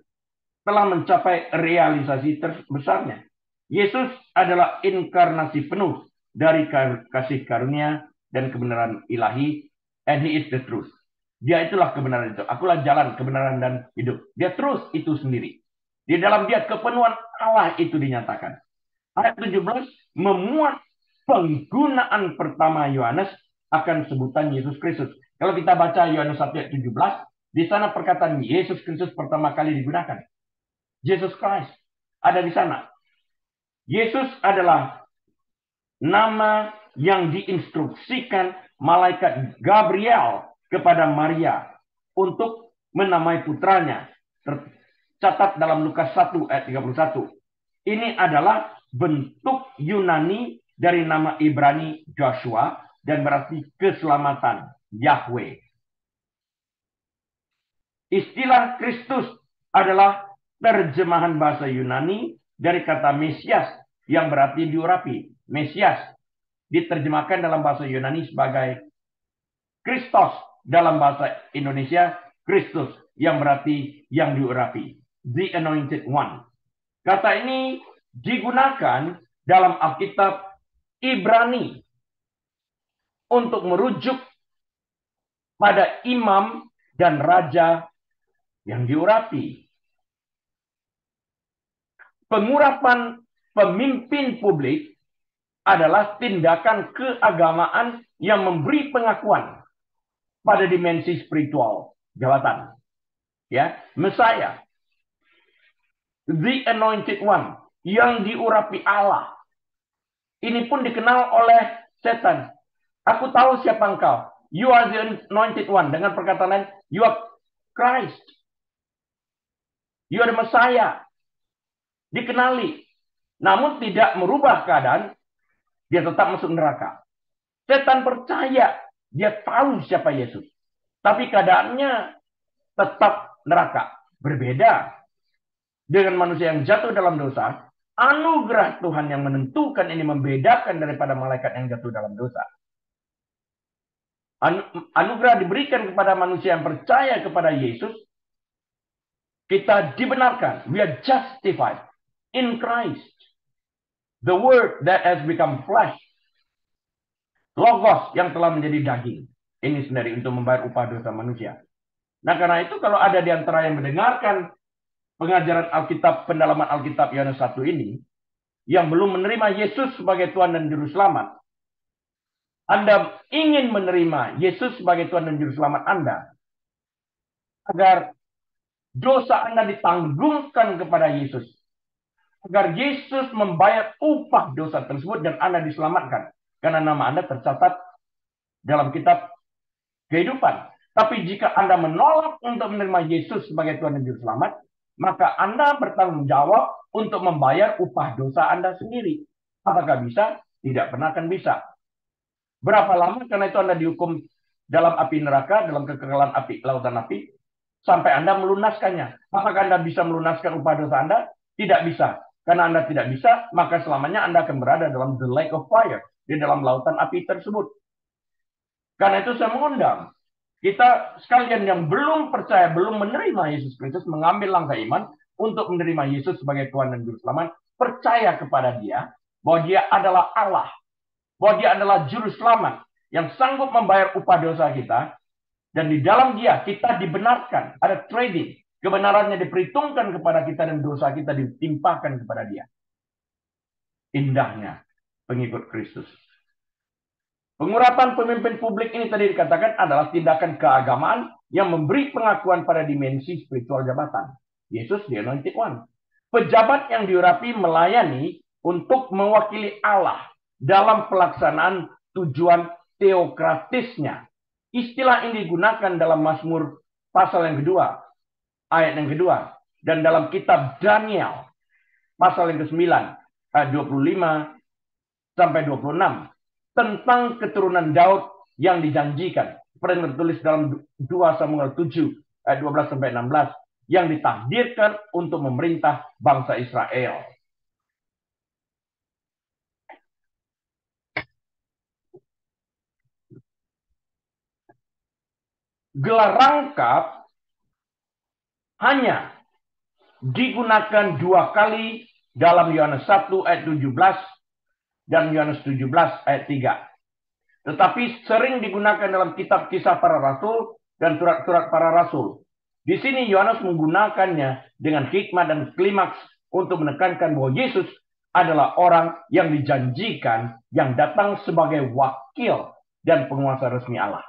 telah mencapai realisasi terbesarnya. Yesus adalah inkarnasi penuh dari kasih karunia dan kebenaran ilahi, and he is the truth. Dia itulah kebenaran itu. Akulah jalan, kebenaran, dan hidup. Dia truth itu sendiri. Di dalam dia kepenuhan Allah itu dinyatakan. Ayat 17 memuat penggunaan pertama Yohanes akan sebutan Yesus Kristus. Kalau kita baca Yohanes 1 ayat 17, di sana perkataan Yesus Kristus pertama kali digunakan. Yesus Christ ada di sana. Yesus adalah nama yang diinstruksikan malaikat Gabriel kepada Maria untuk menamai putranya. Tercatat dalam Lukas 1 ayat 31. Ini adalah bentuk Yunani dari nama Ibrani Joshua dan berarti keselamatan Yahweh. Istilah Kristus adalah terjemahan bahasa Yunani dari kata Mesias yang berarti diurapi. Mesias diterjemahkan dalam bahasa Yunani sebagai Kristos, dalam bahasa Indonesia Kristus yang berarti yang diurapi. The Anointed One. Kata ini digunakan dalam Alkitab Ibrani untuk merujuk pada imam dan raja yang diurapi. Pengurapan pemimpin publik adalah tindakan keagamaan yang memberi pengakuan pada dimensi spiritual jabatan. Ya, Messiah, the anointed one, yang diurapi Allah. Ini pun dikenal oleh setan. Aku tahu siapa engkau. You are the anointed one. Dengan perkataan lain, you are Christ. You are the Messiah. Dikenali. Namun tidak merubah keadaan, dia tetap masuk neraka. Setan percaya, dia tahu siapa Yesus. Tapi keadaannya tetap neraka. Berbeda dengan manusia yang jatuh dalam dosa, anugerah Tuhan yang menentukan ini membedakan daripada malaikat yang jatuh dalam dosa. Anugerah diberikan kepada manusia yang percaya kepada Yesus. Kita dibenarkan. We are justified in Christ. The word that has become flesh. Logos yang telah menjadi daging. Ini sendiri untuk membayar upah dosa manusia. Nah, karena itu kalau ada di antara yang mendengarkan pengajaran Alkitab, pendalaman Alkitab Yohanes 1 ini, yang belum menerima Yesus sebagai Tuhan dan Juru Selamat, Anda ingin menerima Yesus sebagai Tuhan dan Juru Selamat Anda, agar dosa Anda ditanggungkan kepada Yesus, agar Yesus membayar upah dosa tersebut dan Anda diselamatkan, karena nama Anda tercatat dalam kitab kehidupan. Tapi jika Anda menolak untuk menerima Yesus sebagai Tuhan dan Juru Selamat, maka Anda bertanggung jawab untuk membayar upah dosa Anda sendiri. Apakah bisa? Tidak pernah akan bisa. Berapa lama karena itu Anda dihukum dalam api neraka, dalam kekekalan api, lautan api, sampai Anda melunaskannya. Apakah Anda bisa melunaskan upah dosa Anda? Tidak bisa. Karena Anda tidak bisa, maka selamanya Anda akan berada dalam the lake of fire, di dalam lautan api tersebut. Karena itu saya mengundang kita sekalian yang belum percaya, belum menerima Yesus Kristus, mengambil langkah iman untuk menerima Yesus sebagai Tuhan dan Juru Selamat, percaya kepada Dia, bahwa Dia adalah Allah, bahwa Dia adalah Juru Selamat yang sanggup membayar upah dosa kita, dan di dalam Dia kita dibenarkan, ada trading, kebenarannya diperhitungkan kepada kita dan dosa kita ditimpakan kepada Dia. Indahnya pengikut Kristus. Pengurapan pemimpin publik ini tadi dikatakan adalah tindakan keagamaan yang memberi pengakuan pada dimensi spiritual jabatan. Yesus, the anointed one. Pejabat yang diurapi melayani untuk mewakili Allah dalam pelaksanaan tujuan teokratisnya. Istilah ini digunakan dalam Mazmur pasal yang kedua, ayat yang kedua. Dan dalam kitab Daniel, pasal yang ke-9, ayat 25 sampai 26. Tentang keturunan Daud yang dijanjikan. Seperti yang tertulis dalam 2 Samuel 7, ayat 12 sampai 16. Yang ditakdirkan untuk memerintah bangsa Israel. Gelar rangkap hanya digunakan 2 kali dalam Yohanes 1 ayat 17 dan Yohanes 17 ayat 3. Tetapi sering digunakan dalam kitab Kisah Para Rasul dan surat-surat para rasul. Di sini Yohanes menggunakannya dengan hikmat dan klimaks untuk menekankan bahwa Yesus adalah orang yang dijanjikan yang datang sebagai wakil dan penguasa resmi Allah.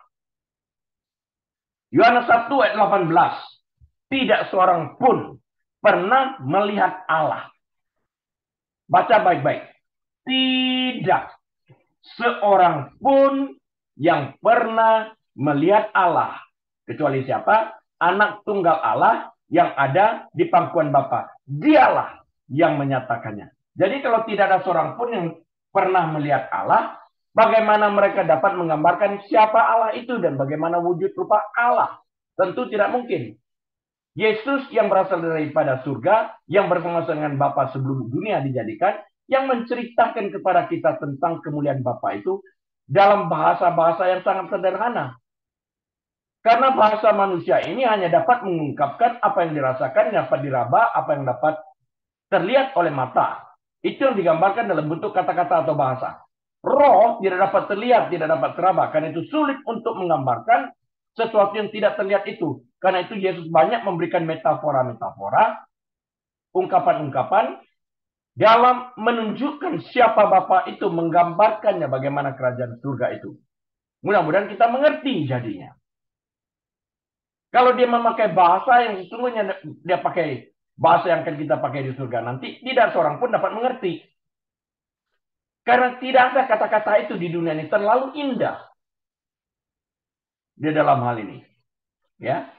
Yohanes 1 ayat 18. Tidak seorang pun pernah melihat Allah. Baca baik-baik. Tidak seorang pun yang pernah melihat Allah. Kecuali siapa? Anak tunggal Allah yang ada di pangkuan Bapa. Dialah yang menyatakannya. Jadi kalau tidak ada seorang pun yang pernah melihat Allah, bagaimana mereka dapat menggambarkan siapa Allah itu dan bagaimana wujud rupa Allah? Tentu tidak mungkin. Yesus yang berasal daripada surga, yang bersama-sama dengan Bapa sebelum dunia dijadikan, yang menceritakan kepada kita tentang kemuliaan Bapa itu dalam bahasa-bahasa yang sangat sederhana. Karena bahasa manusia ini hanya dapat mengungkapkan apa yang dirasakan, dapat diraba, apa yang dapat terlihat oleh mata. Itu yang digambarkan dalam bentuk kata-kata atau bahasa. Roh tidak dapat terlihat, tidak dapat teraba. Karena itu sulit untuk menggambarkan sesuatu yang tidak terlihat itu. Karena itu Yesus banyak memberikan metafora-metafora, ungkapan-ungkapan dalam menunjukkan siapa Bapa itu, menggambarkannya bagaimana kerajaan surga itu. Mudah-mudahan kita mengerti jadinya. Kalau dia memakai bahasa yang sesungguhnya dia pakai bahasa yang akan kita pakai di surga nanti, tidak seorang pun dapat mengerti. Karena tidak ada kata-kata itu di dunia ini, terlalu indah di dalam hal ini. Ya.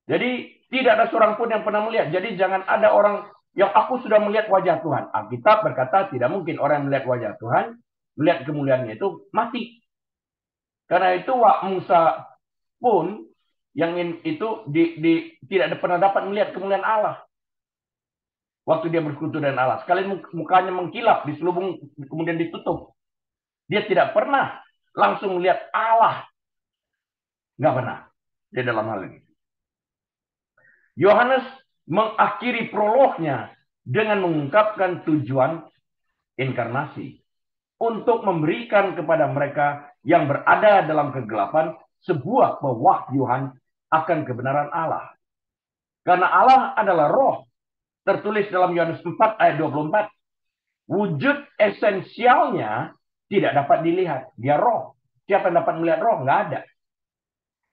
Jadi tidak ada seorang pun yang pernah melihat. Jadi jangan ada orang yang aku sudah melihat wajah Tuhan. Alkitab berkata tidak mungkin orang yang melihat wajah Tuhan, melihat kemuliaannya itu mati. Karena itu Musa pun yang itu tidak pernah dapat melihat kemuliaan Allah. Waktu dia bersekutu dengan Allah. Sekali mukanya mengkilap, diselubung, kemudian ditutup. Dia tidak pernah langsung melihat Allah. Nggak pernah. Di dalam hal ini. Yohanes mengakhiri prolognya dengan mengungkapkan tujuan inkarnasi. Untuk memberikan kepada mereka yang berada dalam kegelapan sebuah pewahyuan akan kebenaran Allah. Karena Allah adalah roh. Tertulis dalam Yohanes 4 ayat 24. Wujud esensialnya tidak dapat dilihat. Dia roh. Siapa yang dapat melihat roh? Nggak ada.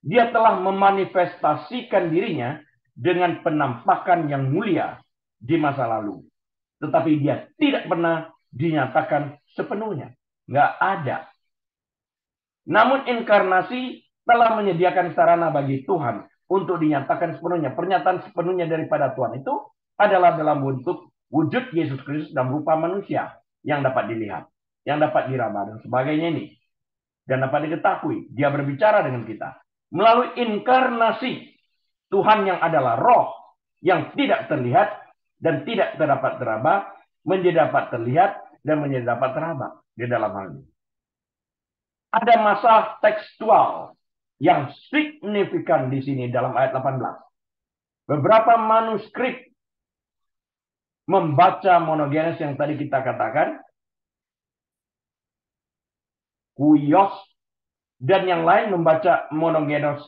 Dia telah memanifestasikan dirinya dengan penampakan yang mulia di masa lalu. Tetapi dia tidak pernah dinyatakan sepenuhnya. Nggak ada. Namun inkarnasi telah menyediakan sarana bagi Tuhan untuk dinyatakan sepenuhnya. Pernyataan sepenuhnya daripada Tuhan itu adalah dalam bentuk wujud Yesus Kristus dalam rupa manusia yang dapat dilihat, yang dapat diraba dan sebagainya ini. Dan dapat diketahui, dia berbicara dengan kita. Melalui inkarnasi, Tuhan yang adalah roh, yang tidak terlihat dan tidak terdapat teraba, menjadi dapat terlihat dan menjadi dapat teraba di dalam hal ini. Ada masa tekstual yang signifikan di sini dalam ayat 18. Beberapa manuskrip membaca monogenes yang tadi kita katakan, huios, dan yang lain membaca monogenes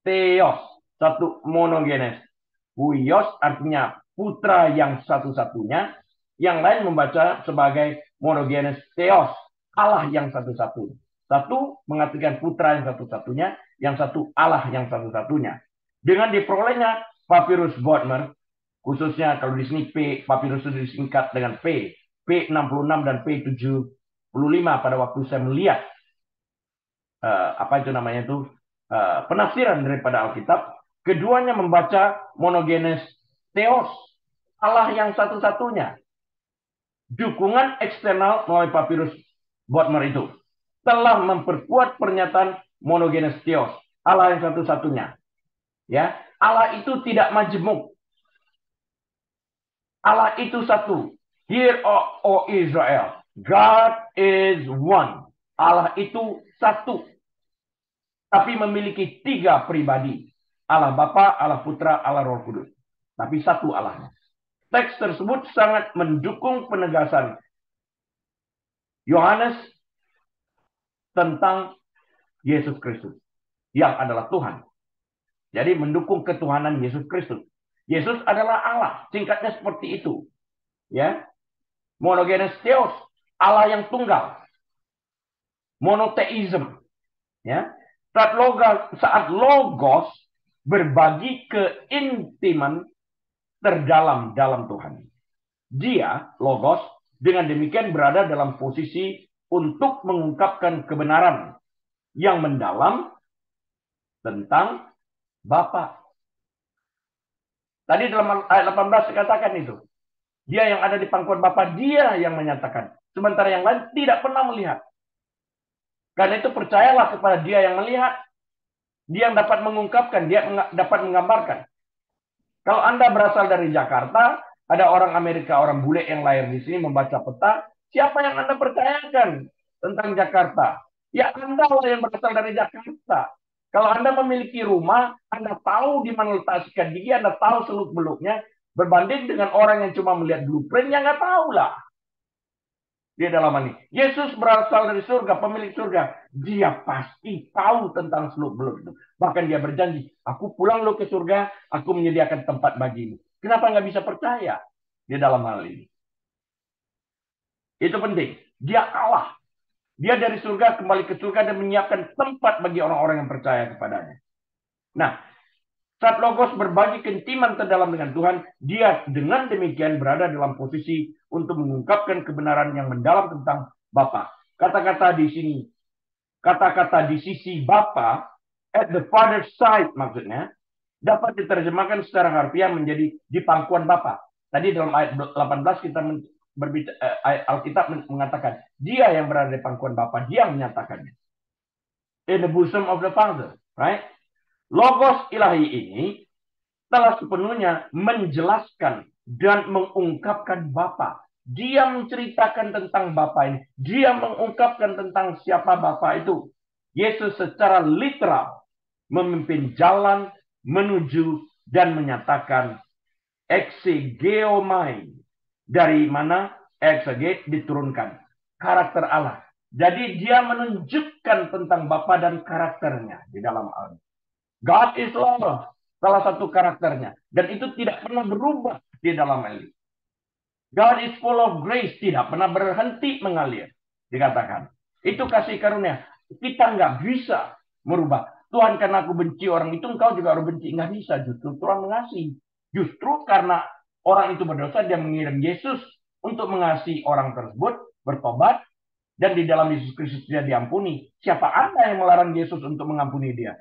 theos, satu monogenes. Huios artinya putra yang satu-satunya, yang lain membaca sebagai monogenes theos, Allah yang satu-satunya. Satu mengartikan putra yang satu-satunya, yang satu Allah yang satu-satunya. Dengan diperolehnya Papyrus Bodmer, khususnya kalau di sini P, papyrus itu disingkat dengan P, P66 dan P75 pada waktu saya melihat penafsiran daripada Alkitab, keduanya membaca monogenes theos, Allah yang satu-satunya. Dukungan eksternal melalui Papyrus Bodmer itu telah memperkuat pernyataan monogenes theos, Allah yang satu-satunya. Ya, Allah itu tidak majemuk. Allah itu satu. Hear, O Israel, God is one. Allah itu satu. Tapi memiliki tiga pribadi. Allah Bapa, Allah Putra, Allah Roh Kudus. Tapi satu Allahnya. Teks tersebut sangat mendukung penegasan Yohanes tentang Yesus Kristus yang adalah Tuhan. Jadi mendukung ketuhanan Yesus Kristus. Yesus adalah Allah, singkatnya seperti itu. Ya. Monogenes theos, Allah yang tunggal. Monoteism. Ya. Saat logos berbagi keintiman terdalam dalam Tuhan. Dia, logos, dengan demikian berada dalam posisi untuk mengungkapkan kebenaran yang mendalam tentang Bapa. Tadi dalam ayat 18 dikatakan itu. Dia yang ada di pangkuan Bapa, dia yang menyatakan. Sementara yang lain tidak pernah melihat. Karena itu percayalah kepada dia yang melihat. Dia yang dapat mengungkapkan, dia dapat menggambarkan. Kalau Anda berasal dari Jakarta, ada orang Amerika, orang bule yang lahir di sini membaca peta, siapa yang Anda percayakan tentang Jakarta? Ya Anda lah yang berasal dari Jakarta. Kalau Anda memiliki rumah, Anda tahu di mana letak sikat gigi, Anda tahu seluk-beluknya, berbanding dengan orang yang cuma melihat blueprint, yang nggak tahu lah. Di dalam hal ini. Yesus berasal dari surga, pemilik surga. Dia pasti tahu tentang seluk-beluk itu. Bahkan dia berjanji, aku pulang lo ke surga, aku menyediakan tempat bagimu. Kenapa nggak bisa percaya di dalam hal ini? Itu penting. Dia Allah. Dia dari surga kembali ke surga dan menyiapkan tempat bagi orang-orang yang percaya kepadanya. Nah, saat Logos berbagi keintiman terdalam dengan Tuhan, dia dengan demikian berada dalam posisi untuk mengungkapkan kebenaran yang mendalam tentang Bapa. Kata-kata di sini, kata-kata di sisi Bapa, at the Father's side maksudnya, dapat diterjemahkan secara harfiah menjadi di pangkuan Bapa. Tadi dalam ayat 18 kita Alkitab mengatakan, dia yang berada di pangkuan Bapa, dia menyatakannya. In the bosom of the Father, right? Logos ilahi ini telah sepenuhnya menjelaskan dan mengungkapkan Bapa. Dia menceritakan tentang Bapa ini. Dia mengungkapkan tentang siapa Bapa itu. Yesus secara literal memimpin jalan menuju dan menyatakan exegeomai. Dari mana exege diturunkan. Karakter Allah. Jadi dia menunjukkan tentang Bapa dan karakternya di dalam Al. God is love. Salah satu karakternya. Dan itu tidak pernah berubah di dalam ini. God is full of grace. Tidak pernah berhenti mengalir. Dikatakan. Itu kasih karunia. Kita nggak bisa merubah. Tuhan, karena aku benci orang itu, engkau juga harus benci. Nggak bisa. Justru Tuhan mengasihi. Justru karena orang itu berdosa, dia mengirim Yesus untuk mengasihi orang tersebut, bertobat, dan di dalam Yesus Kristus dia diampuni. Siapa Anda yang melarang Yesus untuk mengampuni dia?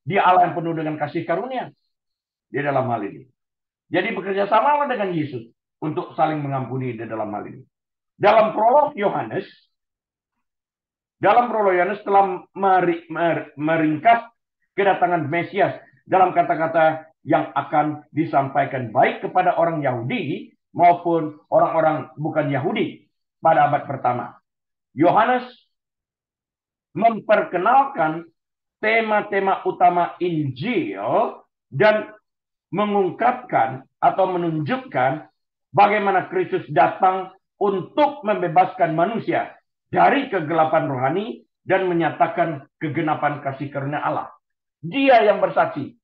Dia Allah yang penuh dengan kasih karunia di dalam hal ini. Jadi bekerja sama dengan Yesus untuk saling mengampuni di dalam hal ini. Dalam prolog Yohanes telah meringkas kedatangan Mesias dalam kata-kata yang akan disampaikan baik kepada orang Yahudi maupun orang-orang bukan Yahudi pada abad pertama. Yohanes memperkenalkan tema-tema utama Injil dan mengungkapkan atau menunjukkan bagaimana Kristus datang untuk membebaskan manusia dari kegelapan rohani dan menyatakan kegenapan kasih karunia Allah. Dia yang bersaksi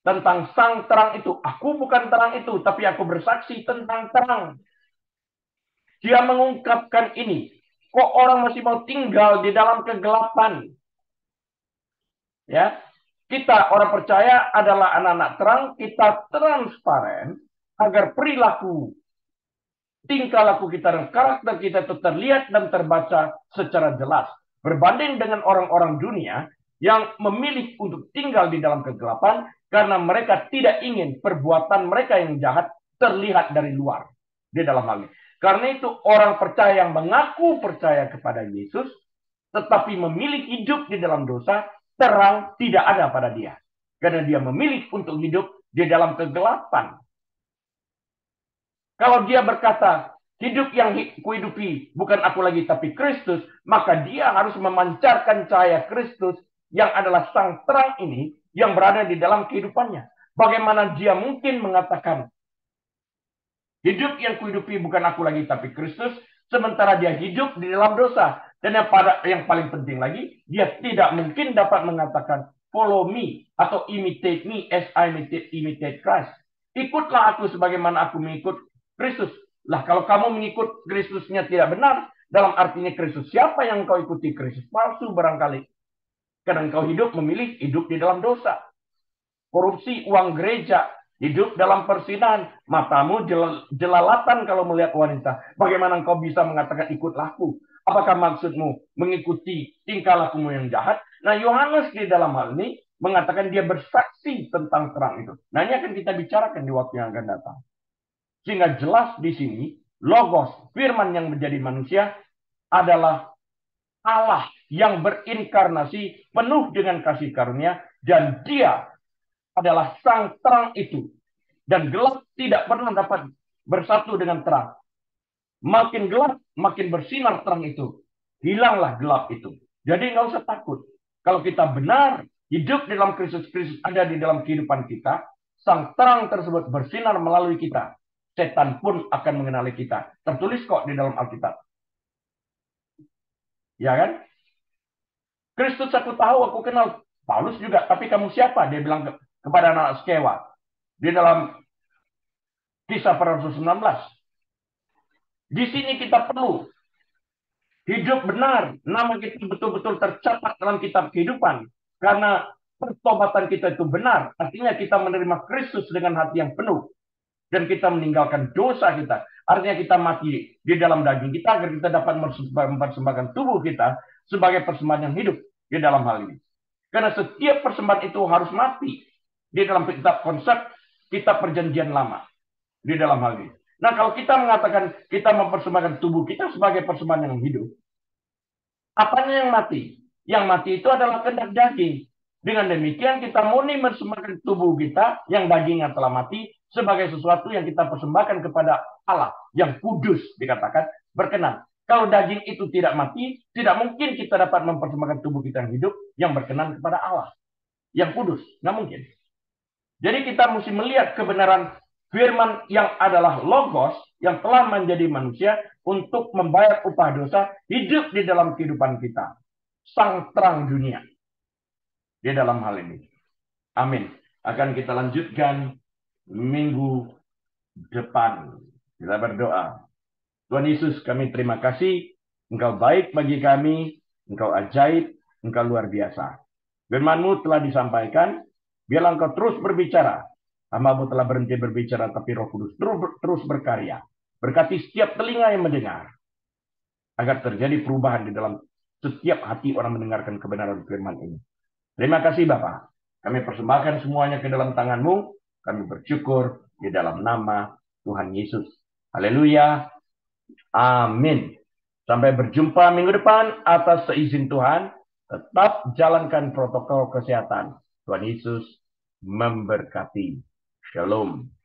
tentang sang terang itu. Aku bukan terang itu, tapi aku bersaksi tentang terang. Dia mengungkapkan ini. Kok orang masih mau tinggal di dalam kegelapan? Ya, kita orang percaya adalah anak-anak terang, kita transparan agar perilaku, tingkah laku kita dan karakter kita itu terlihat dan terbaca secara jelas. Berbanding dengan orang-orang dunia yang memilih untuk tinggal di dalam kegelapan karena mereka tidak ingin perbuatan mereka yang jahat terlihat dari luar di dalam hal ini. Karena itu orang percaya yang mengaku percaya kepada Yesus tetapi memilih hidup di dalam dosa, terang tidak ada pada dia. Karena dia memilih untuk hidup di dalam kegelapan. Kalau dia berkata, hidup yang kuhidupi bukan aku lagi tapi Kristus, maka dia harus memancarkan cahaya Kristus yang adalah sang terang ini yang berada di dalam kehidupannya. Bagaimana dia mungkin mengatakan, hidup yang kuhidupi bukan aku lagi tapi Kristus, sementara dia hidup di dalam dosa. Dan yang paling penting lagi, dia tidak mungkin dapat mengatakan, follow me, atau imitate me as I imitate Christ. Ikutlah aku sebagaimana aku mengikut Kristus. Lah, kalau kamu mengikut Kristusnya tidak benar, dalam artinya Kristus siapa yang kau ikuti? Kristus palsu barangkali. Karena engkau memilih hidup di dalam dosa. Korupsi uang gereja, hidup dalam persinahan, matamu jelalatan kalau melihat wanita. Bagaimana engkau bisa mengatakan ikutlah aku? Apakah maksudmu mengikuti tingkah lakumu yang jahat? Nah, Yohanes di dalam hal ini mengatakan dia bersaksi tentang terang itu. Nah, ini akan kita bicarakan di waktu yang akan datang. Sehingga jelas di sini, Logos, firman yang menjadi manusia, adalah Allah yang berinkarnasi penuh dengan kasih karunia, dan dia adalah sang terang itu. Dan gelap tidak pernah dapat bersatu dengan terang. Makin gelap, makin bersinar terang itu. Hilanglah gelap itu. Jadi nggak usah takut. Kalau kita benar hidup di dalam Kristus ada di dalam kehidupan kita, sang terang tersebut bersinar melalui kita. Setan pun akan mengenali kita. Tertulis kok di dalam Alkitab. Ya kan? Kristus aku tahu, aku kenal. Paulus juga, tapi kamu siapa? Dia bilang kepada anak Skewa. Di dalam Kisah para Rasul 19. Di sini kita perlu hidup benar. Nama kita betul-betul tercatat dalam kitab kehidupan. Karena pertobatan kita itu benar. Artinya kita menerima Kristus dengan hati yang penuh. Dan kita meninggalkan dosa kita. Artinya kita mati di dalam daging kita agar kita dapat mempersembahkan tubuh kita sebagai persembahan yang hidup di dalam hal ini. Karena setiap persembahan itu harus mati di dalam kitab konsep kitab perjanjian lama di dalam hal ini. Nah, kalau kita mengatakan kita mempersembahkan tubuh kita sebagai persembahan yang hidup, apanya yang mati? Yang mati itu adalah kehendak daging. Dengan demikian kita murni mempersembahkan tubuh kita yang dagingnya telah mati sebagai sesuatu yang kita persembahkan kepada Allah yang kudus, dikatakan berkenan. Kalau daging itu tidak mati, tidak mungkin kita dapat mempersembahkan tubuh kita yang hidup yang berkenan kepada Allah yang kudus. Nggak mungkin. Jadi kita mesti melihat kebenaran firman yang adalah logos yang telah menjadi manusia untuk membayar upah dosa hidup di dalam kehidupan kita. Sang terang dunia di dalam hal ini. Amin. Akan kita lanjutkan minggu depan. Kita berdoa. Tuhan Yesus, kami terima kasih. Engkau baik bagi kami. Engkau ajaib. Engkau luar biasa. Firman-Mu telah disampaikan. Biarlah Engkau terus berbicara. Hamba-Mu telah berhenti berbicara, tapi Roh Kudus terus berkarya. Berkati setiap telinga yang mendengar. Agar terjadi perubahan di dalam setiap hati orang mendengarkan kebenaran firman ini. Terima kasih Bapak. Kami persembahkan semuanya ke dalam tangan-Mu. Kami bersyukur di dalam nama Tuhan Yesus. Haleluya. Amin. Sampai berjumpa minggu depan atas seizin Tuhan. Tetap jalankan protokol kesehatan. Tuhan Yesus memberkati. Shalom.